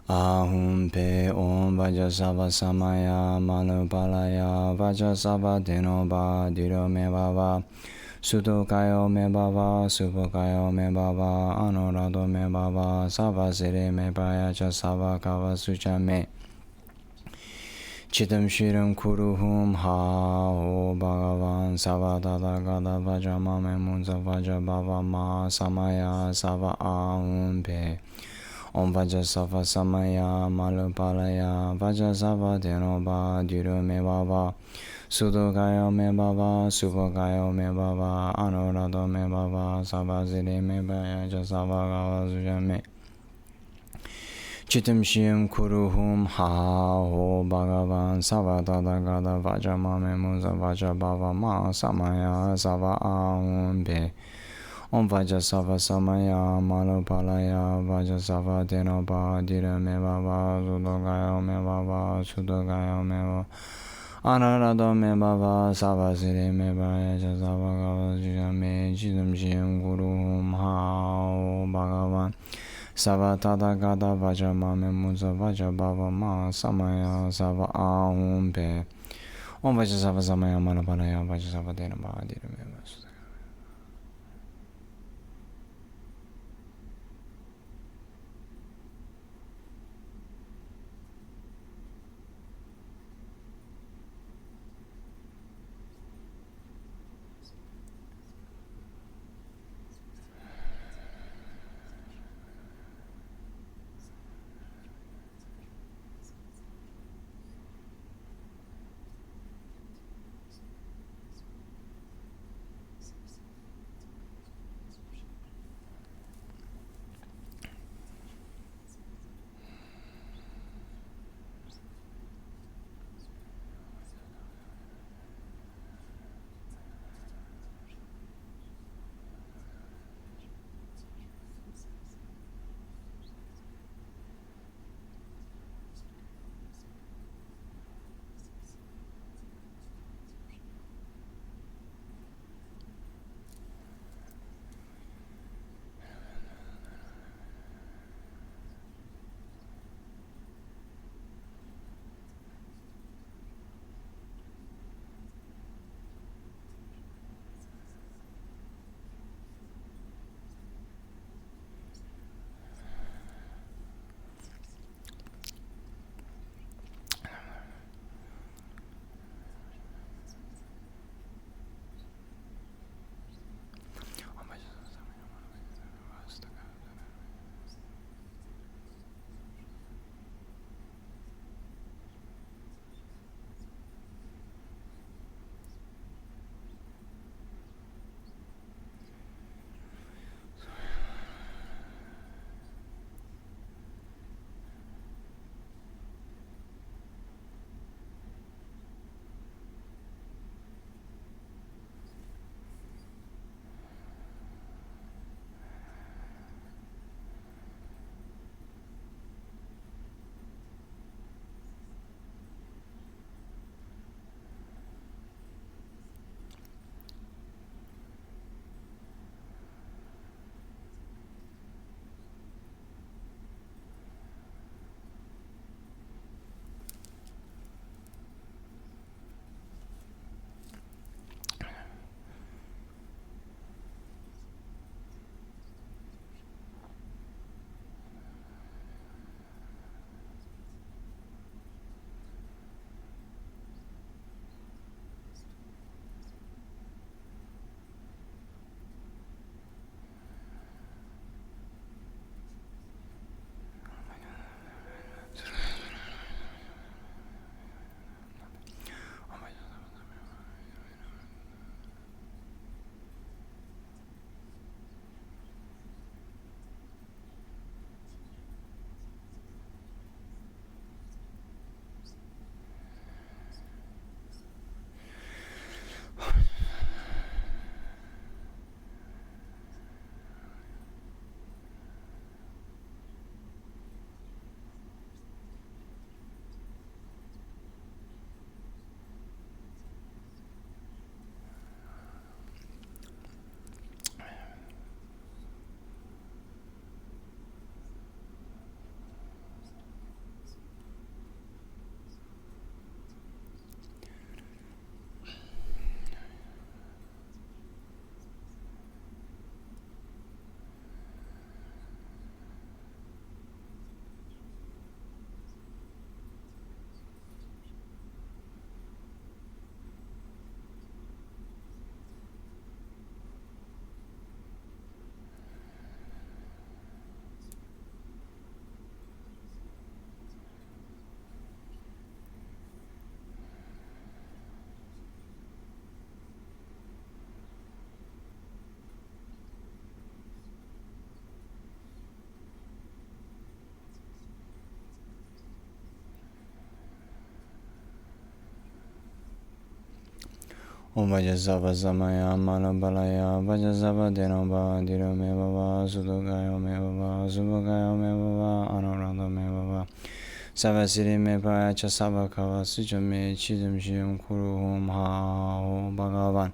Ahum pe om Vajrasattva samaya manupalaya Vajrasattva dino ba diro me baba Sudokayo me baba Subokayo me baba Anorado me baba Sava sire me prayacha Sava kava sucha me Chitam shiram kuruhum ha o Bhagavan Sava tata gada Vajrama me munza Vajra baba ma samaya Sava ahum pe Om Vajrasattva samaya malupalaya Vajrasattva dino ba diro me baba Sudokayo me baba Subokayo me baba Anorado me baba Sabasire me prayacha Sava kava suja me Chitam shiyam kuruhum ha ho Bhagavan Sava tata gada Vajrama me munza Vajra baba ma samaya Sava ahum pe Om Vajrasattva samaya malupalaya Vajrasattva dino ba dira me baba Sudokayo me baba Sudokayo me baba Anarado me baba Savasire me prayacha Sava kava suja me Chitam shiyam kuruhum ha o Bhagavan Sava tata gata Vajrama me munza Vajra baba ma samaya Sava ahum pe Om Vajrasattva samaya malupalaya Vajrasattva dino ba dira me baba Om Vajrasattva Samaya Manobalaya Vajrasattva Denoba Diromeva Sudogaya Meva Subogaya Meva Anoranda Meva Savasiri Meva Chasavakava Sujame Chidam Shim Kuru Hom Ha Ho Bhagavan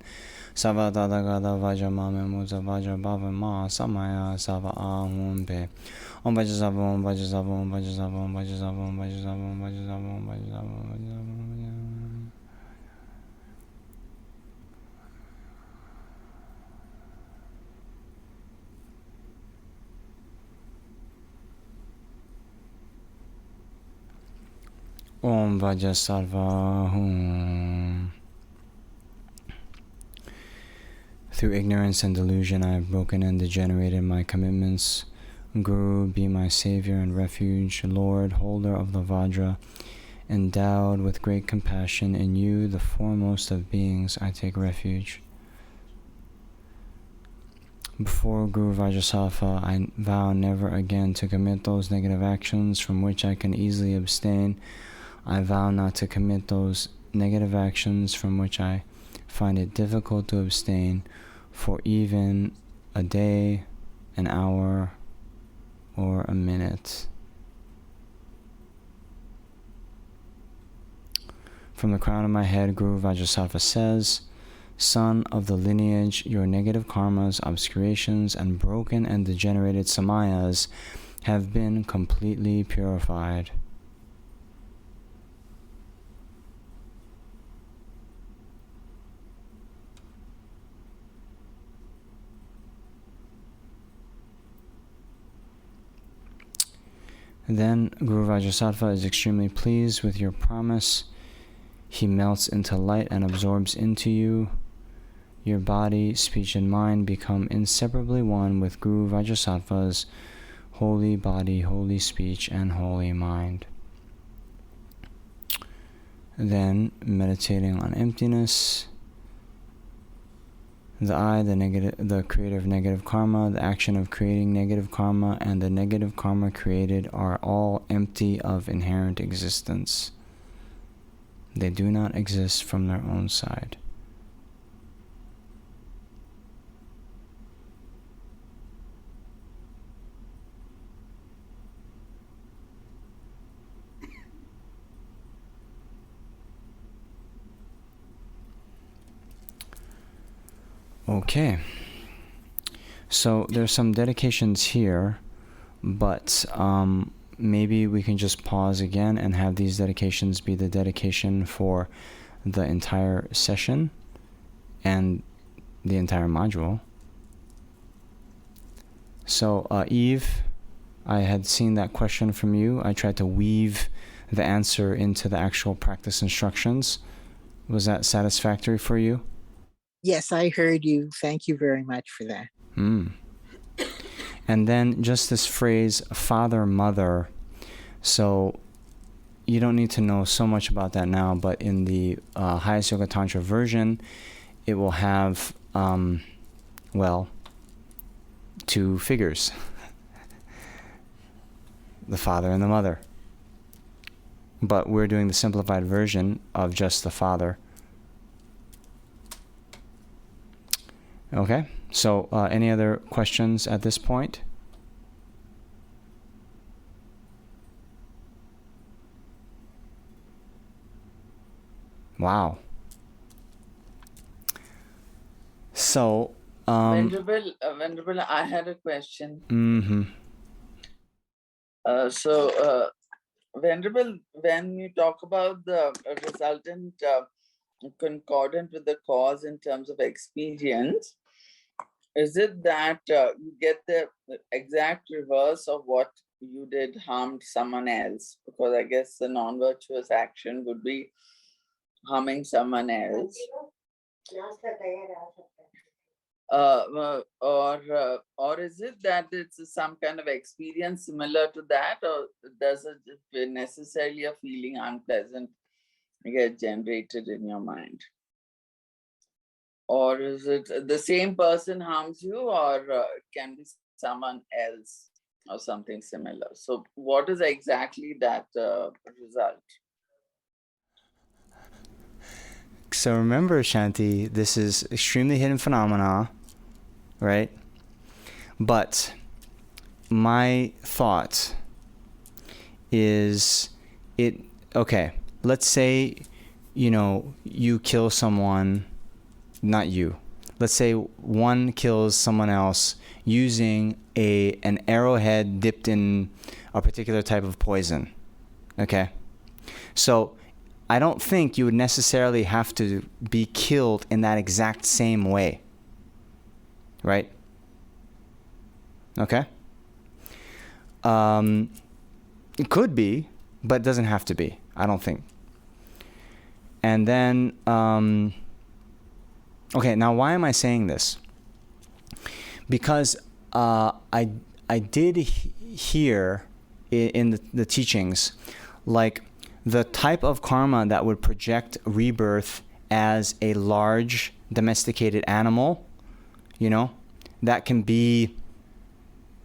Savadadagada Vajamame Muza Vajra Bhava Ma Samaya Sava Ahum Pe Om Vajrasattva Om Vajrasattva Om Vajrasattva Om Vajrasattva Om Vajrasattva Om Vajrasattva Om Vajrasattva Om Vajrasattva Hum. Through ignorance and delusion, I have broken and degenerated my commitments. Guru, be my savior and refuge. Lord, holder of the Vajra, endowed with great compassion, in you, the foremost of beings, I take refuge. Before Guru Vajrasattva, I vow never again to commit those negative actions from which I can easily abstain. I vow not to commit those negative actions from which I find it difficult to abstain for even a day, an hour, or a minute. From the crown of my head, Guru Vajrasattva says, Son of the lineage, your negative karmas, obscurations, and broken and degenerated samayas have been completely purified. Then Guru Vajrasattva is extremely pleased with your promise. He melts into light and absorbs into you. Your body, speech, and mind become inseparably one with Guru Vajrasattva's holy body, holy speech, and holy mind. Then, meditating on emptiness, the I, the creator of negative karma, the action of creating negative karma, and the negative karma created are all empty of inherent existence. They do not exist from their own side. Okay, so there's some dedications here, but maybe we can just pause again and have these dedications be the dedication for the entire session and the entire module. So Eve, I had seen that question from you. I tried to weave the answer into the actual practice instructions. Was that satisfactory for you? Yes, I heard you. Thank you very much for that. And then just this phrase, father, mother. So you don't need to know so much about that now, but in the Highest Yoga Tantra version, it will have, two figures. The father and the mother. But we're doing the simplified version of just the father. Okay, so any other questions at this point? Wow. So, Venerable, I had a question. Venerable, when you talk about the resultant concordant with the cause in terms of experience, is it that you get the exact reverse of what you did harmed someone else? Because I guess the non-virtuous action would be harming someone else. Or is it that it's some kind of experience similar to that, or does it necessarily a feeling unpleasant get generated in your mind? Or is it the same person harms you, or it can be someone else or something similar? So what is exactly that result? So remember, Shanti, this is extremely hidden phenomena, right? But my thought is okay, let's say, you kill someone, not you. Let's say one kills someone else using an arrowhead dipped in a particular type of poison. Okay? So I don't think you would necessarily have to be killed in that exact same way. Right? Okay? It could be, but it doesn't have to be, I don't think. And then, okay, now why am I saying this? Because I did hear in the teachings, like the type of karma that would project rebirth as a large domesticated animal, that can be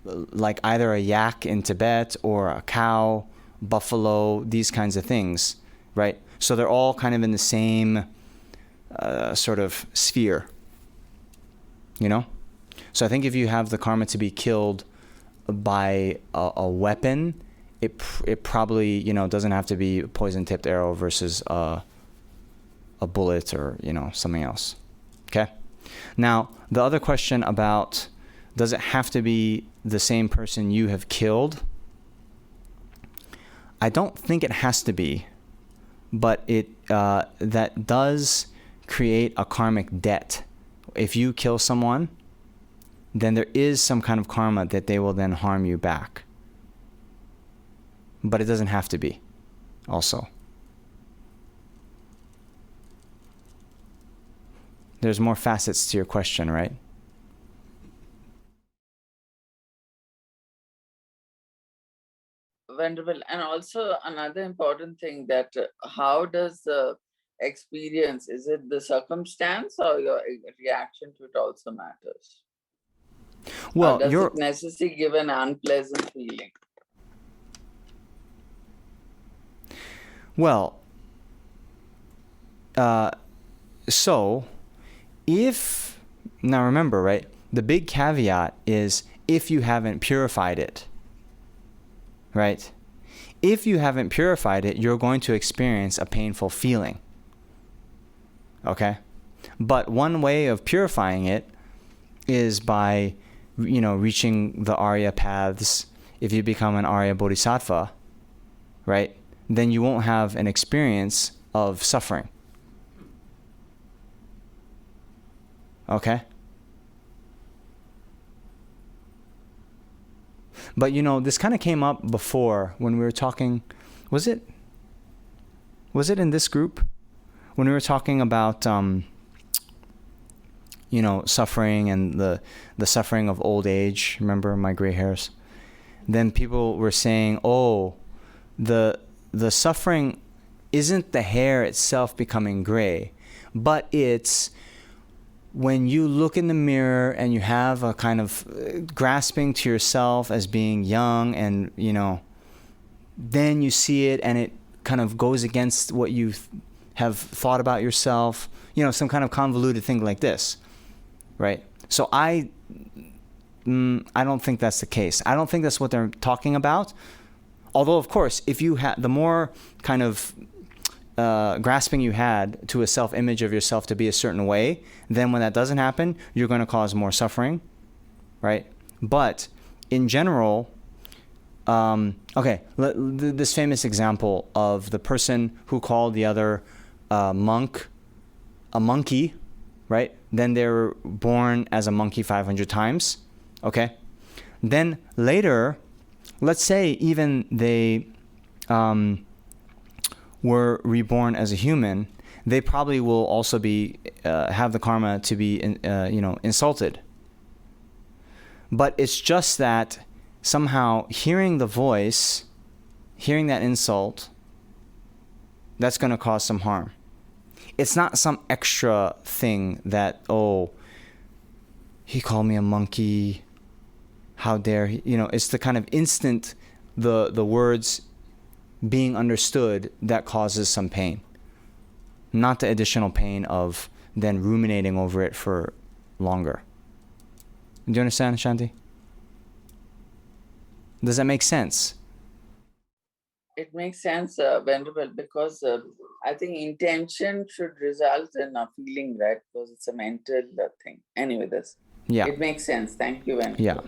like either a yak in Tibet or a cow, buffalo, these kinds of things, right? So they're all kind of in the same sort of sphere, So I think if you have the karma to be killed by a weapon, it probably, doesn't have to be a poison-tipped arrow versus a bullet or, something else. Okay? Now, the other question about, does it have to be the same person you have killed? I don't think it has to be, but that does create a karmic debt. If you kill someone, then there is some kind of karma that they will then harm you back. But it doesn't have to be also. There's more facets to your question, right? Wonderful. And also another important thing, that how does the experience, is it the circumstance or your reaction to it also matters? Well, or does it necessarily give an unpleasant feeling? Well, so if, now remember, right, the big caveat is if you haven't purified it, right? If you haven't purified it, you're going to experience a painful feeling, okay? But one way of purifying it is by, reaching the Arya paths. If you become an Arya Bodhisattva, right, then you won't have an experience of suffering. Okay? But this kind of came up before when we were talking, was it in this group? When we were talking about suffering and the suffering of old age, remember my gray hairs? Then people were saying, oh, the suffering isn't the hair itself becoming gray, but it's when you look in the mirror and you have a kind of grasping to yourself as being young, and then you see it and it kind of goes against what you have thought about yourself, some kind of convoluted thing like this, right? So I don't think that's the case. I don't think that's what they're talking about. Although, of course, if you had the more kind of grasping you had to a self-image of yourself to be a certain way, then when that doesn't happen, you're going to cause more suffering, right? But in general, this famous example of the person who called the other monk a monkey, right? Then they were born as a monkey 500 times, okay? Then later, let's say even they were reborn as a human, they probably will also be have the karma to be insulted. But it's just that somehow hearing the voice, hearing that insult, that's going to cause some harm. It's not some extra thing that, oh, he called me a monkey, how dare he? It's the kind of instant, the words being understood that causes some pain. not the additional pain of then ruminating over it for longer. Do you understand, Shanti? Does that make sense? It makes sense, Venerable, because I think intention should result in a feeling, right? Because it's a mental thing. Anyway, Yeah. it makes sense. Thank you, Venerable. Yeah.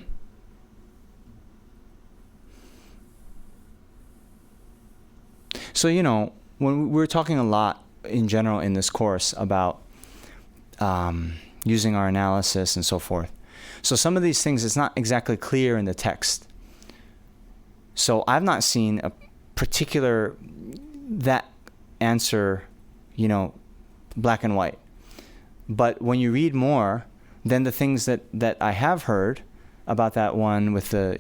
So, when we're talking a lot in general in this course about using our analysis and so forth. So some of these things, it's not exactly clear in the text. So I've not seen a particular, that answer, black and white. But when you read more, then the things that I have heard about that one with the,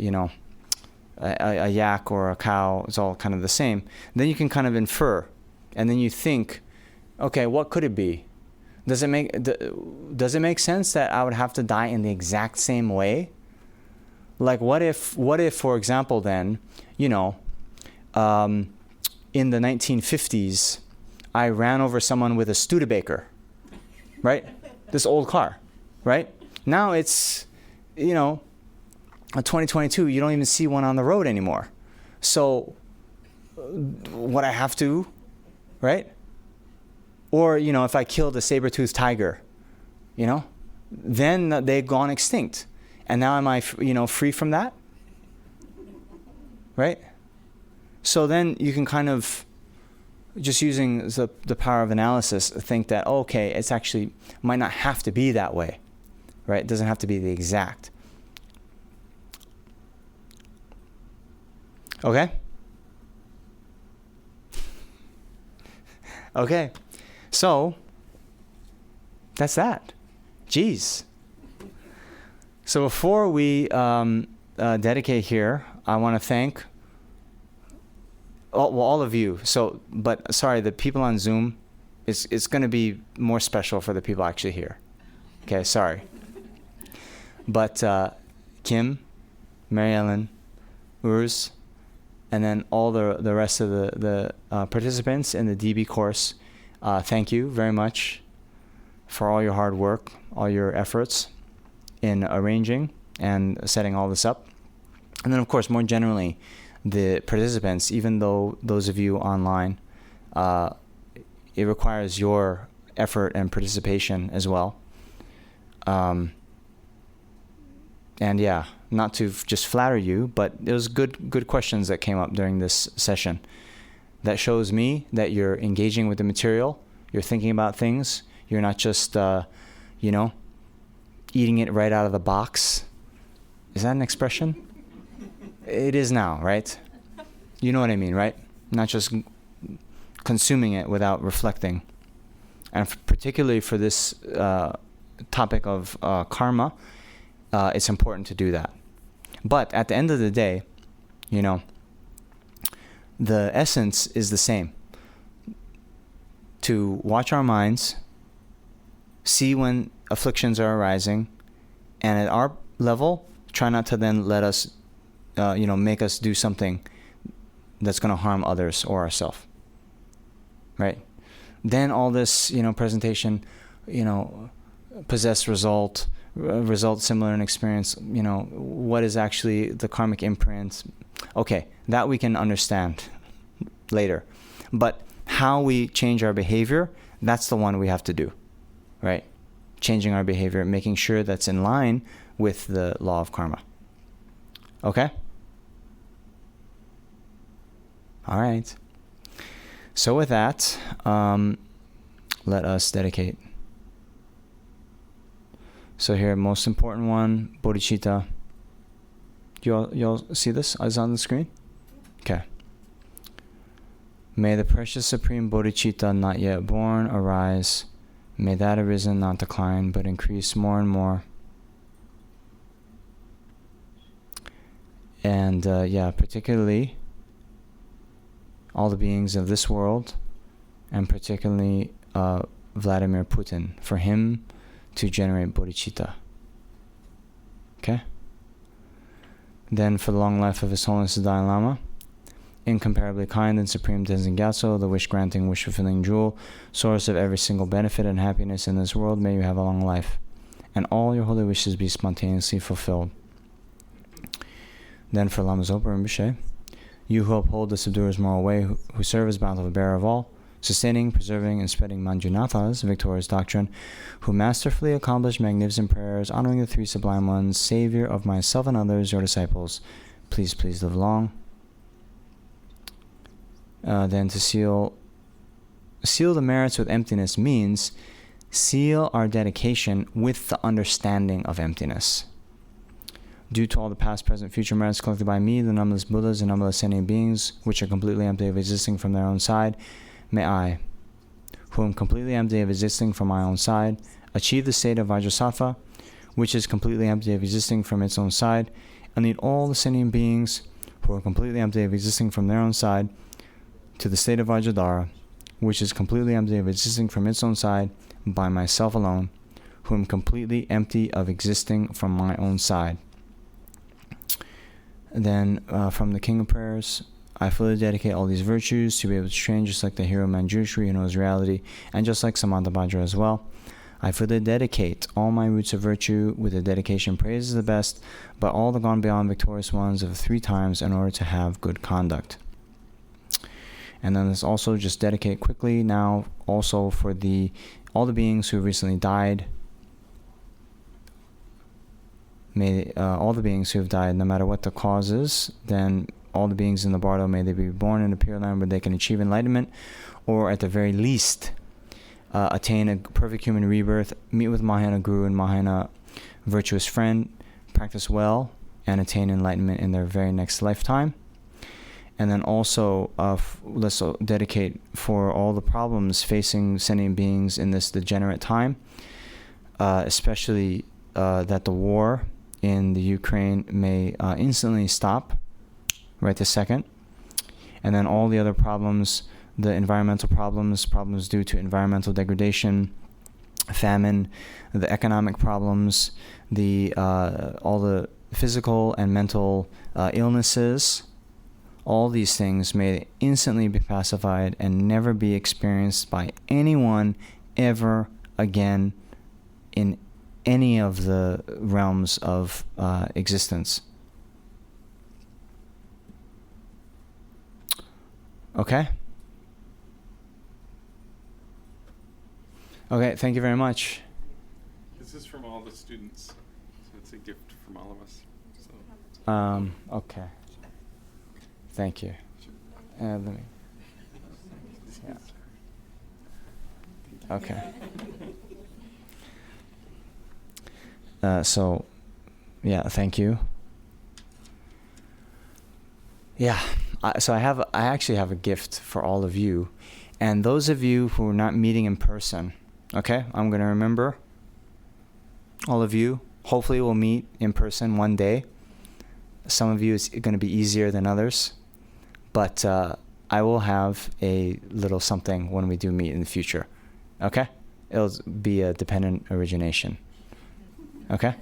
a yak or a cow, it's all kind of the same. Then you can kind of infer, and then you think, okay, what could it be? Does it make sense that I would have to die in the exact same way? Like, what if, for example, then, in the 1950s, I ran over someone with a Studebaker, right? This old car, right? Now it's, a 2022, you don't even see one on the road anymore. So, what I have to, right? Or, if I killed a saber-toothed tiger, then they've gone extinct. And now am I, free from that? Right? So then you can kind of, just using the power of analysis, think that, okay, it's actually, might not have to be that way, right? It doesn't have to be the exact. Okay? Okay. So, that's that. Jeez. So before we dedicate here, I want to thank all of you. So, but sorry, the people on Zoom, it's going to be more special for the people actually here. Okay, sorry. But Kim, Mary Ellen, Urs, and then all the rest of the participants in the DB course, thank you very much for all your hard work, all your efforts in arranging and setting all this up. And then, of course, more generally, the participants, even though those of you online, it requires your effort and participation as well. And yeah, not to just flatter you, but it was good questions that came up during this session. That shows me that you're engaging with the material, you're thinking about things, you're not just, eating it right out of the box. Is that an expression? It is now, right? You know what I mean, right? Not just consuming it without reflecting. And particularly for this topic of karma, it's important to do that. But at the end of the day, the essence is the same. To watch our minds, see when afflictions are arising, and at our level, try not to then let us, make us do something that's going to harm others or ourselves. Right? Then all this, presentation, possess result similar in experience, what is actually the karmic imprint? Okay, that we can understand later. But how we change our behavior, that's the one we have to do, right? Changing our behavior, making sure that's in line with the law of karma. Okay? All right. So with that, let us dedicate. So here, most important one, bodhicitta. You all see this? Is it on the screen? Okay. May the precious supreme bodhicitta not yet born arise. May that arisen not decline, but increase more and more. And particularly all the beings of this world, and particularly Vladimir Putin, for him to generate bodhicitta. Okay? Then for the long life of His Holiness the Dalai Lama, incomparably kind and supreme Tenzin Gyatso, the wish-granting, wish-fulfilling jewel, source of every single benefit and happiness in this world, may you have a long life, and all your holy wishes be spontaneously fulfilled. Then for Lama Zopa Rinpoche, you who uphold the subduer's moral way, who serve as bountiful bearer of all, sustaining, preserving, and spreading Manjunatha's victorious doctrine, who masterfully accomplish magnificent prayers, honoring the three sublime ones, Savior of myself and others, your disciples, please live long. Then to seal the merits with emptiness means seal our dedication with the understanding of emptiness. Due to all the past, present, future merits collected by me, the numberless Buddhas and numberless sentient beings, which are completely empty of existing from their own side, may I, who am completely empty of existing from my own side, achieve the state of Vajrasattva, which is completely empty of existing from its own side, and lead all the sentient beings who are completely empty of existing from their own side to the state of Vajradhara, which is completely empty of existing from its own side, by myself alone, who am completely empty of existing from my own side. Then from the King of Prayers, I fully dedicate all these virtues to be able to train just like the hero Manjushri who knows reality, and just like Samantabhadra as well. I fully dedicate all my roots of virtue with the dedication praises the best, but all the gone beyond victorious ones of 3 times in order to have good conduct. And then let's also just dedicate quickly now also for all the beings who recently died. May all the beings who have died, no matter what the cause is, then all the beings in the bardo, may they be born in a pure land where they can achieve enlightenment, or at the very least attain a perfect human rebirth, meet with Mahayana Guru and Mahayana virtuous friend, practice well, and attain enlightenment in their very next lifetime. And then also let's dedicate for all the problems facing sentient beings in this degenerate time, especially that the war in the Ukraine may instantly stop right this second. And then all the other problems, the environmental problems due to environmental degradation, famine, the economic problems, all the physical and mental illnesses, all these things may instantly be pacified and never be experienced by anyone ever again in any of the realms of existence. Okay? Okay, thank you very much. This is from all the students, so it's a gift from all of us. So. Okay. Thank you. Let me. Yeah. Okay. So, yeah, thank you. Yeah, so I actually have a gift for all of you, and those of you who are not meeting in person. Okay, I'm gonna remember all of you. Hopefully, we'll meet in person one day. Some of you it's gonna be easier than others, but I will have a little something when we do meet in the future. Okay, it'll be a dependent origination. Okay.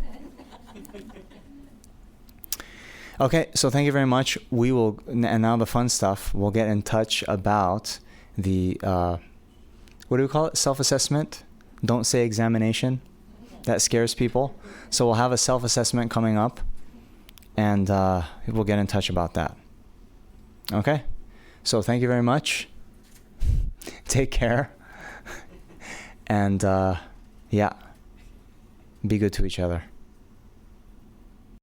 Okay, so thank you very much. We will, and now the fun stuff, we'll get in touch about the, what do we call it? Self-assessment? Don't say examination. That scares people. So we'll have a self-assessment coming up, and we'll get in touch about that. Okay? So thank you very much. Take care. And, yeah, be good to each other.